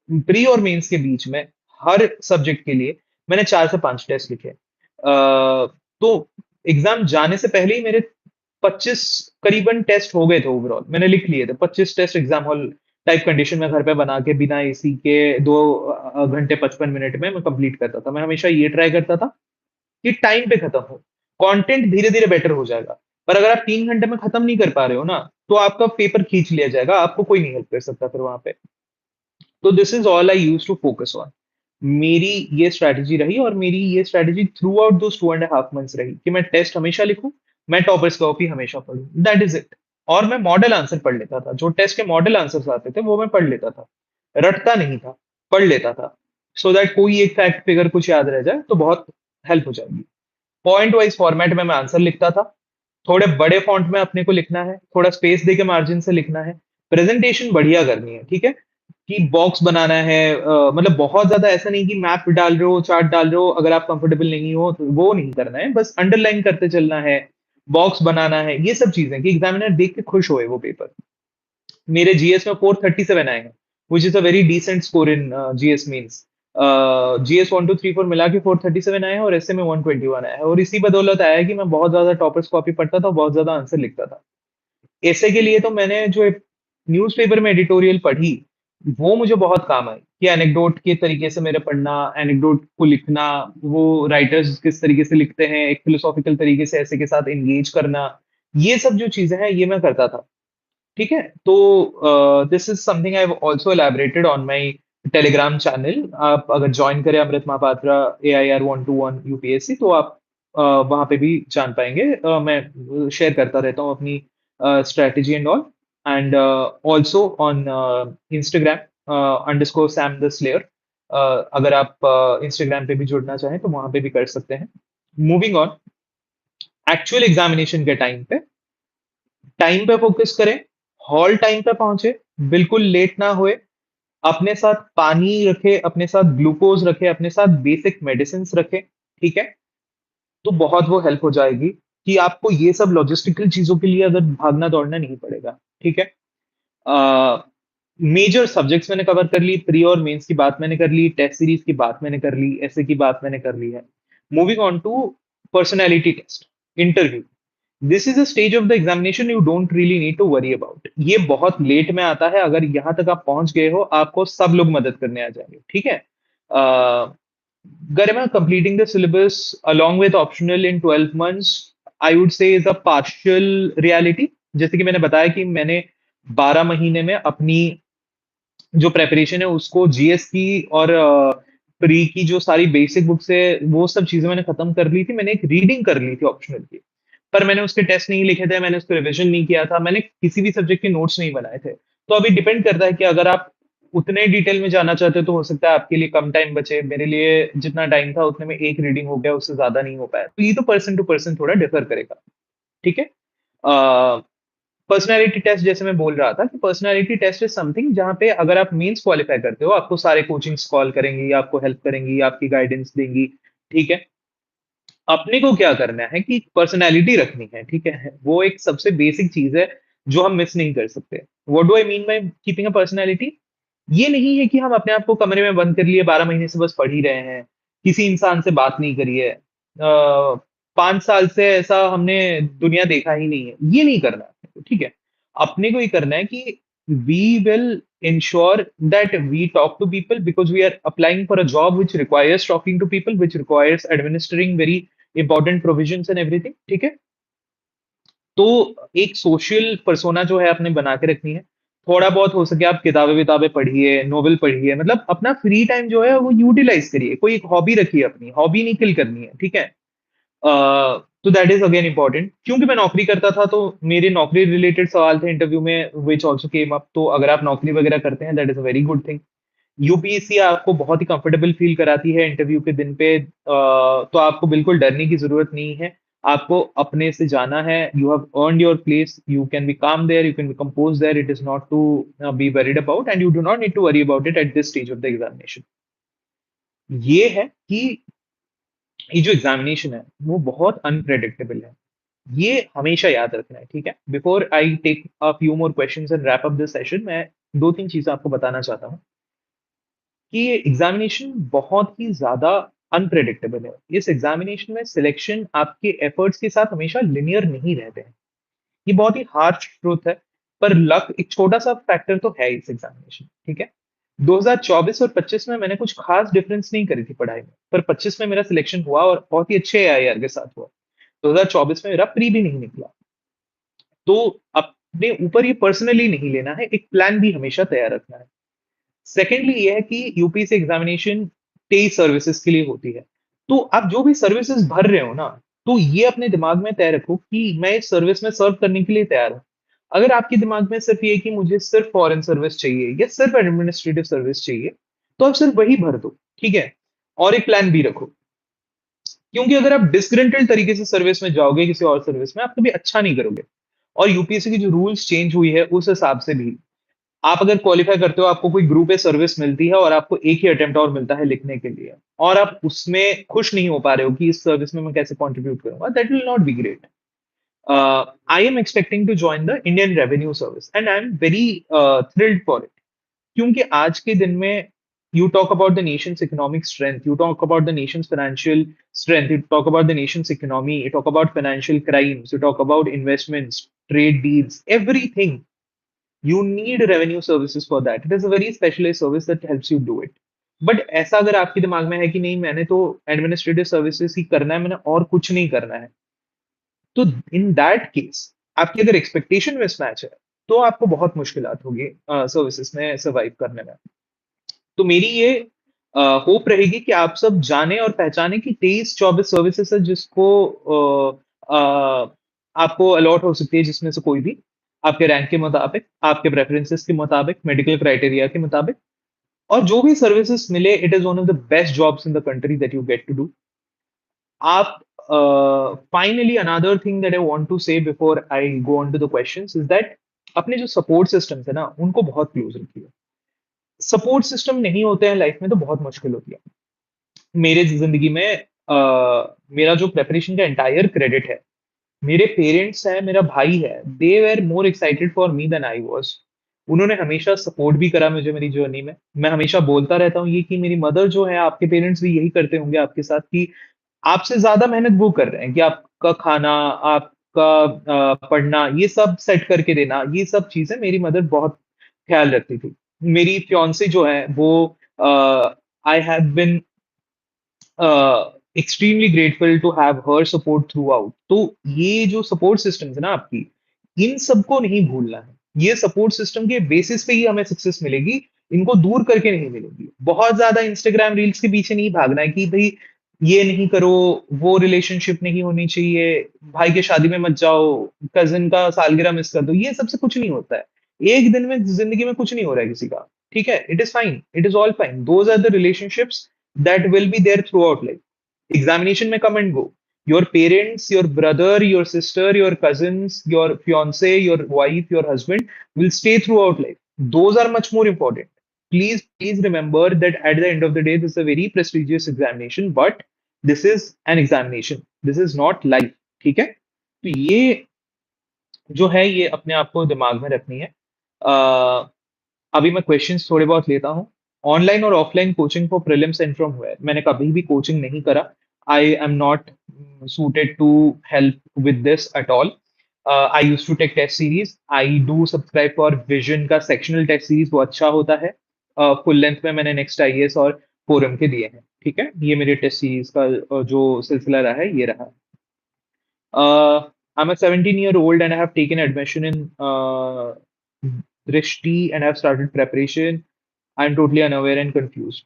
प्री और मेंस के बीच में हर सब्जेक्ट के लिए मैंने 4 से 5 टेस्ट लिखे। तो एग्जाम जाने से पहले ही मेरे 25 करीबन टेस्ट हो गए थे ओवरऑल, मैंने लिख लिए थे 25 test exam hall type condition में घर पे बना के बिना एसी के 2 घंटे 55 मिनट में मैं कंप्लीट करता था। मैं हमेशा ये ट्राई करता था कि टाइम पे खत्म हो। कंटेंट धीरे धीरे बेटर हो जाएगा, पर अगर आप 3 घंटे में खत्म नहीं कर पा रहे हो ना, तो आपका पेपर खींच लिया जाएगा, आपको कोई नहीं हेल्प कर सकता फिर वहां पे। तो this is all I use to focus on. मेरी ये स्ट्रैटेजी रही और मेरी ये स्ट्रैटेजी थ्रू आउट दो 2.5 मंथ्स रही कि मैं टेस्ट हमेशा लिखूं, मैं टॉपर्स कॉपी हमेशा पढूं, दैट इज इट। और मैं मॉडल आंसर पढ़ लेता था, जो टेस्ट के मॉडल आंसर्स आते थे वो मैं पढ़ लेता था, रटता नहीं था, पढ़ लेता था। सो दैट कोई एक फैक्ट फिगर कुछ याद रह जाए तो बहुत हेल्प हो जाएगी। पॉइंट वाइज फॉर्मेट में मैं आंसर लिखता था। थोड़े बड़े फॉन्ट में अपने को लिखना है, थोड़ा स्पेस देके मार्जिन से लिखना है। प्रेजेंटेशन बढ़िया करनी है, ठीक है। कि बॉक्स बनाना है, मतलब बहुत ज्यादा ऐसा नहीं कि मैप डाल रहे हो, चार्ट डाल रहे हो, अगर आप कंफर्टेबल नहीं हो तो वो नहीं करना है, बस अंडरलाइन करते चलना है, बॉक्स बनाना है, ये सब चीजें कि एग्जामिनर देख के खुश होए वो पेपर। मेरे जीएस में 437 आए हैं, which is a very decent score in GS means. GS 1 2 3 4 मिला के 437 आए हैं और ऐसे में 121 आया है, और इसी बदौलत आया है कि मैं बहुत ज्यादा टॉपर्स कॉपी पढ़ता था, बहुत ज्यादा आंसर लिखता था। ऐसे के लिए तो मैंने जो न्यूज़पेपर में एडिटोरियल पढ़ी, वो मुझे बहुत काम आई कि एनेक्डोट के तरीके से मेरे पढ़ना, एनेक्डोट को लिखना, वो राइटर्स किस तरीके से लिखते हैं, एक फिलोसॉफिकल तरीके से ऐसे के साथ एंगेज करना, ये सब जो चीजें हैं ये मैं करता था, ठीक है। तो this is something I have also elaborated on my Telegram channel आप अगर ज्वाइन करें अमृत महापात्रा AIR 121 UPSC, तो आप वहां पे भी जान पाएंगे। मैं शेयर करता रहता हूँ अपनी strategy and all. And also on Instagram underscore Sam the slayer. अगर आप इंस्टाग्राम पे भी जुड़ना चाहें तो वहां पे भी कर सकते हैं। मूविंग ऑन, एक्चुअल एग्जामिनेशन के टाइम पे फोकस करें, हॉल टाइम पे पहुंचे, बिल्कुल लेट ना होए, अपने साथ पानी रखे, अपने साथ ग्लूकोज रखे, अपने साथ बेसिक मेडिसिन रखे, ठीक है। तो बहुत वो हेल्प हो जाएगी कि आपको ये सब लॉजिस्टिकल चीजों के लिए अगर भागना दौड़ना नहीं पड़ेगा, ठीक है। मेजर सब्जेक्ट्स मैंने कवर कर ली, प्री और मेंस की बात मैंने कर ली, टेस्ट सीरीज की बात मैंने कर ली, ऐसे की बात मैंने कर ली है। Moving on to personality test, interview. This is a stage of the examination you don't really need to worry about. ये बहुत लेट में आता है, अगर यहां तक आप पहुंच गए हो आपको सब लोग मदद करने आ जाएंगे, ठीक है। गरिमा, completing the syllabus along with optional in 12 months, I would say is a partial reality। जैसे कि मैंने बताया कि मैंने 12 महीने में अपनी जो प्रेपरेशन है उसको जीएस की और प्री की जो सारी बेसिक बुक्स है वो सब चीजें मैंने खत्म कर ली थी। मैंने एक रीडिंग कर ली थी ऑप्शनल की, पर मैंने उसके टेस्ट नहीं लिखे थे, मैंने उसको रिविजन नहीं किया था, मैंने किसी भी सब्जेक्ट के नोट्स नहीं बनाए थे। तो अभी डिपेंड करता है कि अगर आप उतने डिटेल में जाना चाहते हो तो हो सकता है आपके लिए कम टाइम बचे। मेरे लिए जितना टाइम था उतने में एक रीडिंग हो गया, उससे ज्यादा नहीं हो पाया। तो ये तो पर्सन टू पर्सन थोड़ा डिफर करेगा, ठीक है। पर्सनैलिटी टेस्ट, जैसे मैं बोल रहा था कि पर्सनैलिटी टेस्ट इज समथिंग जहां पे अगर आप मेंस क्वालिफाई करते हो आपको सारे कोचिंग्स कॉल करेंगी, आपको हेल्प करेंगी, आपकी गाइडेंस देंगी, ठीक है। अपने को क्या करना है कि पर्सनैलिटी रखनी है, ठीक है। वो एक सबसे बेसिक चीज है जो हम मिस नहीं कर सकते। What do I mean by keeping a personality? ये नहीं है कि हम अपने आप को कमरे में बंद कर लिए 12 महीने से बस पढ़ ही रहे हैं, किसी इंसान से बात नहीं करी है, 5 साल से ऐसा हमने दुनिया देखा ही नहीं है, ये नहीं करना है, ठीक है। अपने को ये करना है कि we will ensure that we talk to people because we are applying for a job which requires talking to people, which requires administering very important provisions and everything, ठीक है। तो एक सोशल पर्सोना जो है आपने बना के रखनी है। थोड़ा बहुत हो सके आप किताबें विताबें पढ़िए, नोवेल पढ़िए, मतलब अपना फ्री टाइम जो है वो यूटिलाइज करिए, कोई एक हॉबी रखिए, अपनी हॉबी नहीं किल करनी है, ठीक है। तो दैट इज अगेन इंपॉर्टेंट। क्योंकि मैं नौकरी करता था तो मेरे नौकरी रिलेटेड सवाल थे इंटरव्यू में विच ऑल्सो केम अप। तो अगर आप नौकरी वगैरह करते हैं that is a very good thing. UPSC आपको बहुत ही कंफर्टेबल फील कराती है इंटरव्यू के दिन पे, तो आपको बिल्कुल डरने की जरूरत नहीं है। आपको अपने से जाना है, you have earned your place, you can be calm there, you can be composed there, it is not to be worried about and you do not need to worry about it at this stage of the examination. ये है कि ये जो examination है वो बहुत unpredictable है, ये हमेशा याद रखना है, ठीक है। Before I take a few more questions and wrap up this session, मैं दो तीन चीजें आपको बताना चाहता हूँ कि ये एग्जामिनेशन बहुत ही ज्यादा अनप्रेडिक्टेबल है। इस एग्जामिनेशन में सिलेक्शन आपके एफर्ट्स के साथ हमेशा लिनियर नहीं रहते हैं। ये बहुत ही हार्श ट्रूथ है, पर लक एक छोटा सा फैक्टर तो है इस एग्जामिनेशन, ठीक है। 2024 और 25 में मैंने कुछ खास डिफरेंस नहीं करी थी पढ़ाई में, पर 25 में मेरा सिलेक्शन हुआ और बहुत ही अच्छे AIR के साथ हुआ। 2024 में मेरा प्री भी नहीं निकला। तो अपने ऊपर ये पर्सनली नहीं लेना है, एक प्लान भी हमेशा तैयार रखना है। सेकेंडली ये है कि यूपीएससी एग्जामिनेशन 23 सर्विसेज के लिए होती है। तो आप जो भी सर्विसेज भर रहे हो ना, तो ये अपने दिमाग में तय रखो कि मैं इस सर्विस में सर्व करने के लिए तैयार हूं। अगर आपके दिमाग में सिर्फ ये है कि मुझे सिर्फ फॉरेन सर्विस चाहिए या सिर्फ एडमिनिस्ट्रेटिव सर्विस चाहिए, तो आप सिर्फ वही भर दो, ठीक है। और एक प्लान बी रखो, क्योंकि अगर आप डिसग्रंटल्ड तरीके से सर्विस में जाओगे किसी और सर्विस में, आप कभी अच्छा नहीं करोगे। और यूपीएससी की जो रूल्स चेंज हुई है उस हिसाब से भी आप अगर क्वालिफाई करते हो, आपको कोई ग्रुप ए सर्विस मिलती है और आपको एक ही अटेम्प्ट और मिलता है लिखने के लिए, और आप उसमें खुश नहीं हो पा रहे हो कि इस सर्विस में मैं कैसे कंट्रीब्यूट करूंगा, that will not be great. I am expecting to join the Indian Revenue Service and I am very thrilled for it. क्योंकि आज के दिन में you talk about the nation's economic strength, you talk about the nation's financial strength, you talk about the nation's economy, you talk about financial crimes, you talk about investments, trade deals, everything. You need revenue services for that. It is a very specialized service that helps you do it. But ऐसा अगर आपके दिमाग में है कि नहीं मैंने तो एडमिनिस्ट्रेटिव सर्विसेज ही करना है, मैंने और कुछ नहीं करना है, तो इन दैट केस आपकी अगर एक्सपेक्टेशन मिसमैच है तो आपको बहुत मुश्किलात होगी सर्विसेज में सर्वाइव करने में। तो मेरी ये होप रहेगी कि आप सब जाने और पहचाने कि 23-24 सर्विसेज है जिसको आपको अलॉट हो सकती है, जिसमें से कोई भी आपके रैंक के मुताबिक, आपके प्रेफरेंसेस के मुताबिक, मेडिकल क्राइटेरिया के मुताबिक, और जो भी सर्विसेज मिले, it is one of the best jobs in the country that you get to do. आप finally another thing that I want to say before I go on to the questions is that अपने जो support systems है ना, उनको बहुत close रखिए। Support system नहीं होते हैं लाइफ में तो बहुत मुश्किल होती है। मेरे जिंदगी में मेरा जो प्रेपरेशन का एंटायर क्रेडिट है, मेरे पेरेंट्स हैं, मेरा भाई है, they were more excited for me than I was. उन्होंने हमेशा सपोर्ट भी करा मुझे मेरी जर्नी में। मैं हमेशा बोलता रहता हूँ ये कि मेरी मदर जो है, आपके पेरेंट्स भी यही करते होंगे आपके साथ, कि आपसे ज्यादा मेहनत वो कर रहे हैं कि आपका खाना, आपका पढ़ना, ये सब सेट करके देना, ये सब चीजें मेरी मदर बहुत ख्याल रखती थी। मेरी फियांसे जो है वो, I have been extremely grateful to have her support throughout. तो ये जो सपोर्ट सिस्टम है ना आपकी, इन सबको नहीं भूलना है। ये सपोर्ट सिस्टम के बेसिस पे ही हमें सक्सेस मिलेगी, इनको दूर करके नहीं मिलेगी। बहुत ज्यादा इंस्टाग्राम रील्स के पीछे नहीं भागना है कि भाई ये नहीं करो, वो रिलेशनशिप नहीं होनी चाहिए, भाई के शादी में मत जाओ, कजिन का सालगिरह मिस कर दो, ये सबसे कुछ नहीं होता है। एक दिन में जिंदगी में कुछ नहीं हो रहा है किसी का। ठीक है, it is fine, it is all fine, those are the relationships that will be there throughout life. Examination may come and go. Your parents, your brother, your sister, your cousins, your fiance, your wife, your husband will stay throughout life. Those are much more important. Please remember that at the end of the day, this is a very prestigious examination, but this is an examination. This is not life. ठीक है? तो ये जो है ये अपने आप को दिमाग में रखनी है। अभी मैं क्वेश्चंस थोड़े बहुत लेता हूँ। ऑनलाइन और offline coaching for prelims and from where? मैंने कभी भी कोचिंग नहीं करा। I am not suited to help with this at all. I used to take test series. I do subscribe for vision का सेक्शनल टेस्ट सीरीज, वो अच्छा होता है। फुल लेंथ में मैंने नेक्स्ट आईएएस और फोरम के दिए हैं। ठीक है, ये मेरे टेस्ट सीरीज का जो सिलसिला रहा है ये रहा। I'm a 17-year-old and I have taken admission in Drishti and have started preparation. I'm totally unaware and confused.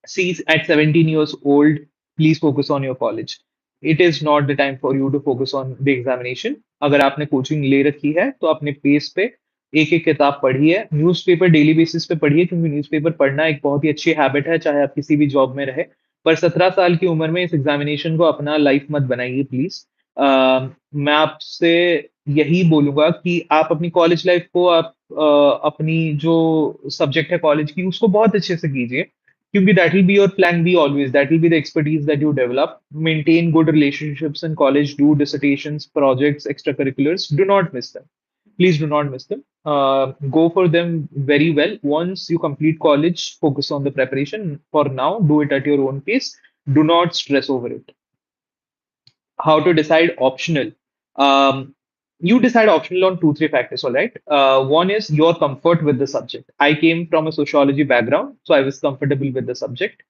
See, at 17 years old, please focus on your college. It is not the time for you to focus on the examination. अगर आपने coaching ले रखी है तो अपने pace पे एक एक किताब पढ़िए, न्यूज़पेपर डेली बेसिस पे पढ़िए, क्योंकि न्यूज़पेपर पढ़ना एक बहुत ही अच्छी हैबिट है, चाहे आप किसी भी जॉब में रहे। पर 17 साल की उम्र में इस एग्जामिनेशन को अपना लाइफ मत बनाइए प्लीज। मैं आपसे यही बोलूंगा कि आप अपनी कॉलेज लाइफ को, आप अपनी जो सब्जेक्ट है कॉलेज की, उसको बहुत अच्छे से कीजिए, क्योंकि that will be your plan B always. That will be the expertise that you develop. Maintain good relationships in college. Do dissertations, projects, extracurriculars. Do not miss them. Please do not miss them. Go for them very well. Once you complete college, focus on the preparation. For now, do it at your own pace. Do not stress over it. How to decide optional? Um, you decide optional on 2-3 factors. All right. One is your comfort with the subject. I came from a sociology background, so I was comfortable with the subject.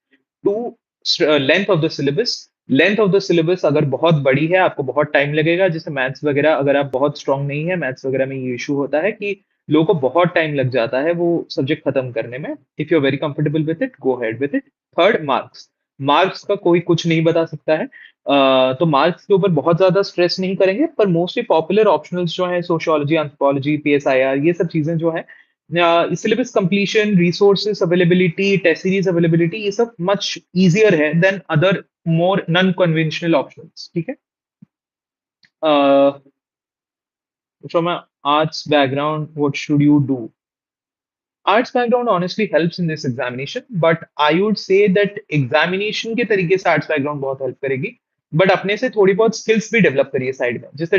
Two, length of the syllabus. Length of the syllabus अगर बहुत बड़ी है, आपको बहुत time लगेगा, जैसे maths वगैरह, अगर आप बहुत स्ट्रांग नहीं है मैथ्स वगैरह में, ये इशू होता है कि लोगों को बहुत टाइम लग जाता है वो सब्जेक्ट खत्म करने में। If you are very comfortable with it, go ahead with it. Third, marks. Marks का कोई कुछ नहीं बता सकता है। तो मार्क्स के ऊपर बहुत ज्यादा स्ट्रेस नहीं करेंगे, पर मोस्टली पॉपुलर ऑप्शनल्स जो है, सोशियोलॉजी, एंथ्रोपोलॉजी, पीएसआईआर, ये सब चीजें जो है, syllabus completion, resources availability, test series availability, ये सब much easier है than other more non-conventional options. ठीक है? uh, from an arts background, what should you do? Arts background honestly helps in this examination, but I would say that examination के तरीके से arts background बहुत help करेगी, but अपने से थोड़ी बहुत skills भी develop करिए साइड में, जैसे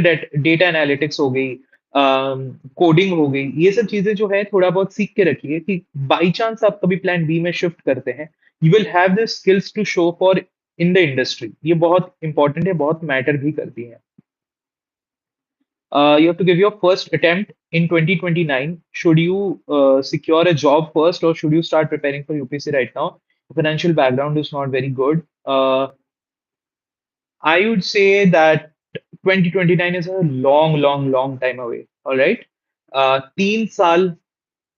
data analytics हो गई, कोडिंग हो गई, ये सब चीजें जो है थोड़ा बहुत सीख के रखिए कि बाई चांस आप कभी प्लान बी में शिफ्ट करते हैं, you will have the skills to show for in the industry. ये बहुत इंपॉर्टेंट है, बहुत मैटर भी करती है। You have to give your first attempt in 2029. Should you secure a job first, or should you start preparing for UPSC right now? The financial background is not very good. I would say that 2029 is a long, long, long time away. All right. 3 साल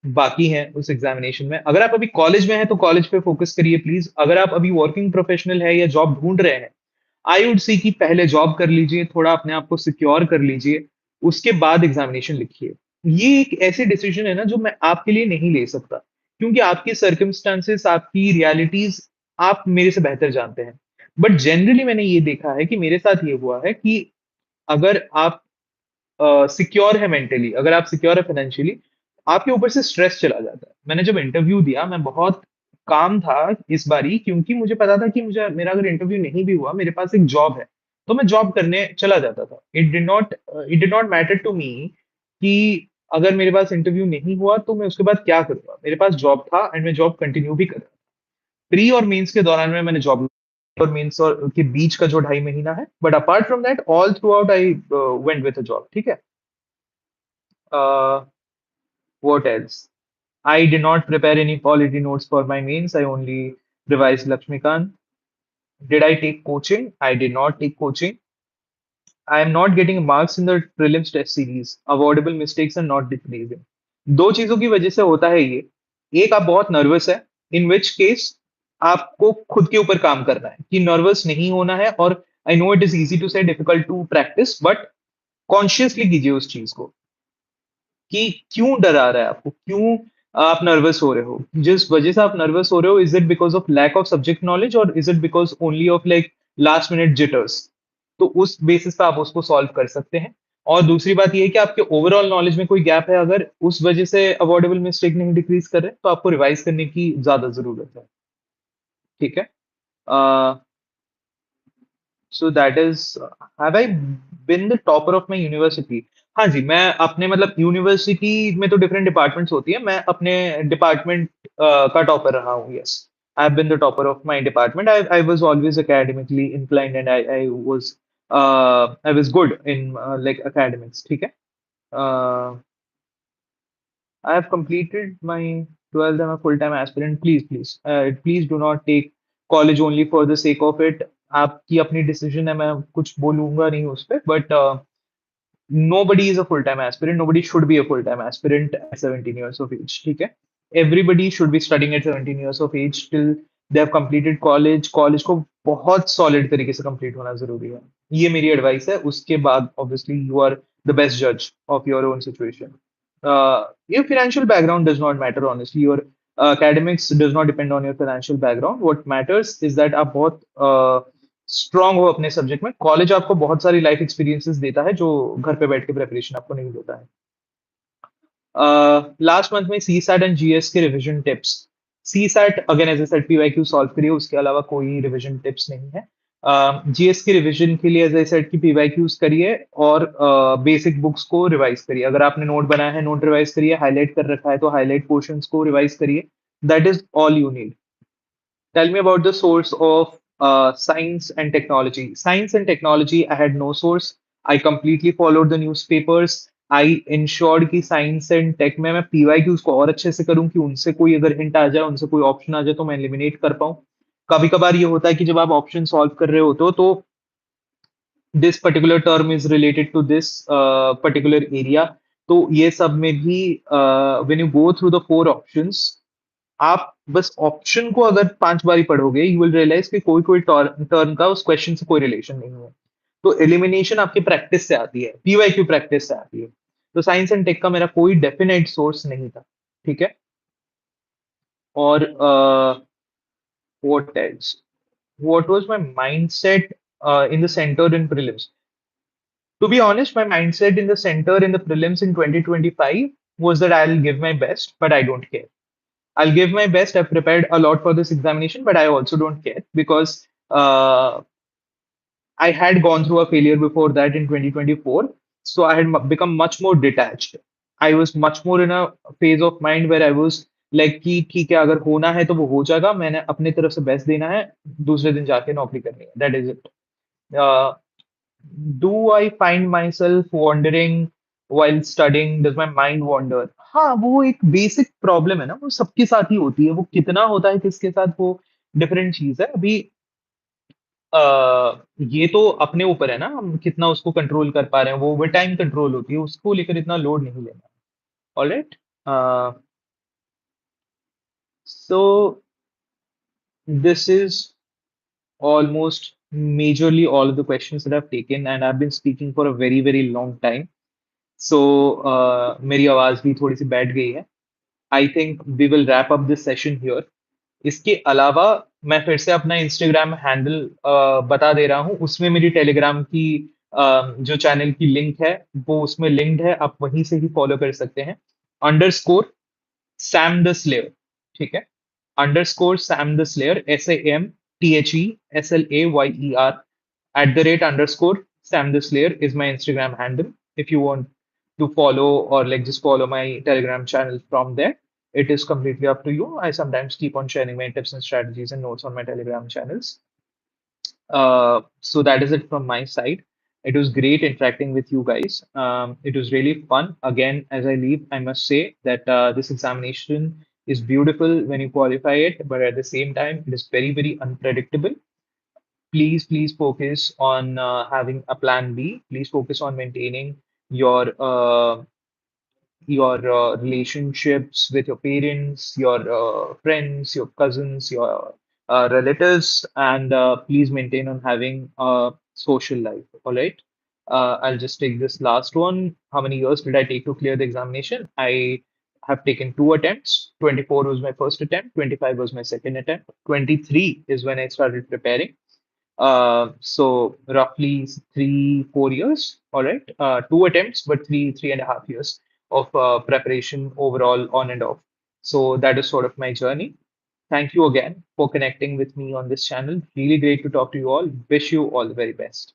बाकी हैं उस examination में। अगर आप अभी college में हैं तो कॉलेज पे फोकस करिए प्लीज। अगर आप अभी वर्किंग प्रोफेशनल है या जॉब ढूंढ रहे हैं, आई वुड सी कि पहले जॉब कर लीजिए, थोड़ा अपने आप को सिक्योर कर लीजिए, उसके बाद एग्जामिनेशन लिखिए। ये एक ऐसे डिसीजन है ना जो मैं आपके लिए नहीं ले सकता, क्योंकि आपकी सर्कमस्टांसेस, आपकी रियलिटीज आप मेरे से बेहतर जानते हैं। बट जनरली मैंने ये देखा है कि मेरे साथ ये हुआ है कि अगर आप सिक्योर है मेंटली, अगर आप सिक्योर है फाइनेंशियली, आपके ऊपर से स्ट्रेस चला जाता है। मैंने जब इंटरव्यू दिया, मैं बहुत काम था इस बारी, क्योंकि मुझे पता था कि मुझे मेरा अगर इंटरव्यू नहीं भी हुआ, मेरे पास एक जॉब है, तो मैं जॉब करने चला जाता था। It did not matter to me कि अगर मेरे पास इंटरव्यू नहीं हुआ तो मैं उसके बाद क्या करूंगा। मेरे पास जॉब था एंड मैं जॉब कंटिन्यू भी कर रहा था। प्री और मेंस के दौरान में मैंने जॉब, और मेंस और के बीच का जो 2.5 महीना है, but apart from that all through out I went with a job, ठीक है। Uh, what else? I did not prepare any quality notes for my mains. I only revised Lakshmikant. Did I take coaching? I did not take coaching. I am not getting marks in the prelims test series. Avoidable mistakes are not decreasing. दो चीजों की वजह से होता है ये। एक, आप बहुत नर्वस है, इन विच केस आपको खुद के ऊपर काम करना है कि नर्वस नहीं होना है। और I know it is easy to say, difficult to practise, but consciously कीजिए उस चीज को कि क्यों डरा रहा है आपको, क्यों आप नर्वस हो रहे हो, जिस वजह से आप नर्वस हो रहे हो। Is it because of lack of subject knowledge, और is it because only of like last minute jitters? तो उस बेसिस पे आप उसको सॉल्व कर सकते हैं। और दूसरी बात ये है कि आपके ओवरऑल नॉलेज में कोई गैप है, अगर उस वजह से अवॉइडेबल मिस्टेक नहीं डिक्रीज कर रहे, तो आपको रिवाइज करने की ज्यादा जरूरत है, ठीक है। So that is, have I been the topper of my university? हाँ जी, मैं अपने मतलब यूनिवर्सिटी में तो डिफरेंट डिपार्टमेंट्स होती है, मैं अपने डिपार्टमेंट का टॉपर रहा हूँ, yes. I have been the topper of my department. I was always academically inclined and I was good in like academics, ठीक है। I have completed my 12th. I'm a full-time aspirant. Please do not take college only for the sake of it. आपकी अपनी decision है, मैं कुछ बोलूंगा नहीं उस पर, but nobody is a full-time aspirant. Nobody should be a full-time aspirant at 17 years of age. ठीक है? Everybody should be studying at 17 years of age till they have completed college. College को बहुत सॉलिड तरीके से complete होना जरूरी है। ये मेरी एडवाइस है। उसके बाद obviously you are the best जज of your own situation. Your financial background does not matter, honestly. Your academics does not depend on your financial background. What matters is that आप बहुत स्ट्रांग हो अपने subject में। College आपको बहुत सारी life experiences देता है जो घर पे बैठ के प्रिपरेशन आपको नहीं देता है। लास्ट मंथ में सी सैट एंड जीएस के revision tips. CSAT again as a set PYQ solve करिए, उसके अलावा कोई रिविजन टिप्स नहीं है। जीएस के रिविजन के लिए एज ए सेट की पीवाईक्यूज करिए, और बेसिक बुक्स को रिवाइज करिए। अगर आपने नोट बनाया है, नोट रिवाइज करिए। हाईलाइट कर रखा है तो हाईलाइट पोर्शंस को रिवाइज करिए। That is all you need. Tell me about the source of science and technology. Science and technology, I had no source. I completely followed the newspapers. I ensured कि science and take में मैं PY की उसको और अच्छे से करूं, कि उनसे कोई अगर हिंट आ जाए, उनसे कोई ऑप्शन आ जाए, तो मैं एलिमिनेट कर पाऊं। कभी कभार ये होता है कि जब आप ऑप्शन सॉल्व कर रहे होते हो तो this particular term is related to this particular area. तो ये सब में भी when you go through the 4 options, आप बस ऑप्शन को अगर 5 बारी पढ़ोगे, यू विल रियलाइज कि कोई कोई टर्म का उस क्वेश्चन से कोई रिलेशन नहीं है। तो एलिमिनेशन आपकी प्रैक्टिस से आती है, पीवाईक्यू प्रैक्टिस से आती है। तो साइंस एंड टेक का मेरा कोई डेफिनेट सोर्स नहीं था, ठीक है। और what else, what was my mindset in the centre in prelims? To be honest, my mindset in the center in the prelims in 2025 was that I'll give my best, but I don't care. I'll give my best. I've prepared a lot for this examination, but I also don't care because I had gone through a failure before that in 2024. So I had become much more detached. I was much more in a phase of mind where I was like कि ठीक है, अगर होना है तो वो हो जाएगा, मैंने अपनी तरफ से बेस्ट देना है, दूसरे दिन जाके नौकरी करनी है, that is it. Do I find myself wandering while studying? Does my mind wander? हाँ, वो एक बेसिक प्रॉब्लम है ना, वो सबके साथ ही होती है। वो कितना होता है किसके साथ, वो डिफरेंट चीज है। अभी ये तो अपने ऊपर है ना, हम कितना उसको कंट्रोल कर पा रहे हैं। वो ओवर टाइम कंट्रोल होती है, उसको लेकर इतना लोड नहीं लेना। Alright. So this is almost majorly all of the questions that I've taken, and I've been speaking for a very, very long time. So मेरी आवाज भी थोड़ी सी बैठ गई है. I think we will wrap up this session here. इसके अलावा मैं फिर से अपना इंस्टाग्राम हैंडल बता दे रहा हूँ. उसमें मेरी टेलीग्राम की जो चैनल की लिंक है वो उसमें लिंक्ड है. आप वहीं से ही फॉलो कर सकते हैं. Underscore Sam the slayer. ठीक है. Underscore Sam the slayer, SAMTHESLAYER @_ Sam the Slayer is my Instagram handle. If you want to follow or like just follow my Telegram channel from there, it is completely up to you. I sometimes keep on sharing my tips and strategies and notes on my Telegram channels. So that is it from my side. It was great interacting with you guys. It was really fun. Again, as I leave, I must say that this examination is beautiful when you qualify it, but at the same time, it is very, very unpredictable. Please focus on having a plan B. Please focus on maintaining your relationships with your parents, your friends, your cousins, your relatives, and please maintain on having a social life. All right. I'll just take this last one. How many years did I take to clear the examination? I have taken two attempts. 24 was my first attempt, 25 was my second attempt, 23 is when I started preparing. So roughly 3 4 years. All right. Two attempts, but 3 3.5 years of preparation overall on and off. So that is sort of my journey. Thank you again for connecting with me on this channel. Really great to talk to you all. Wish you all the very best.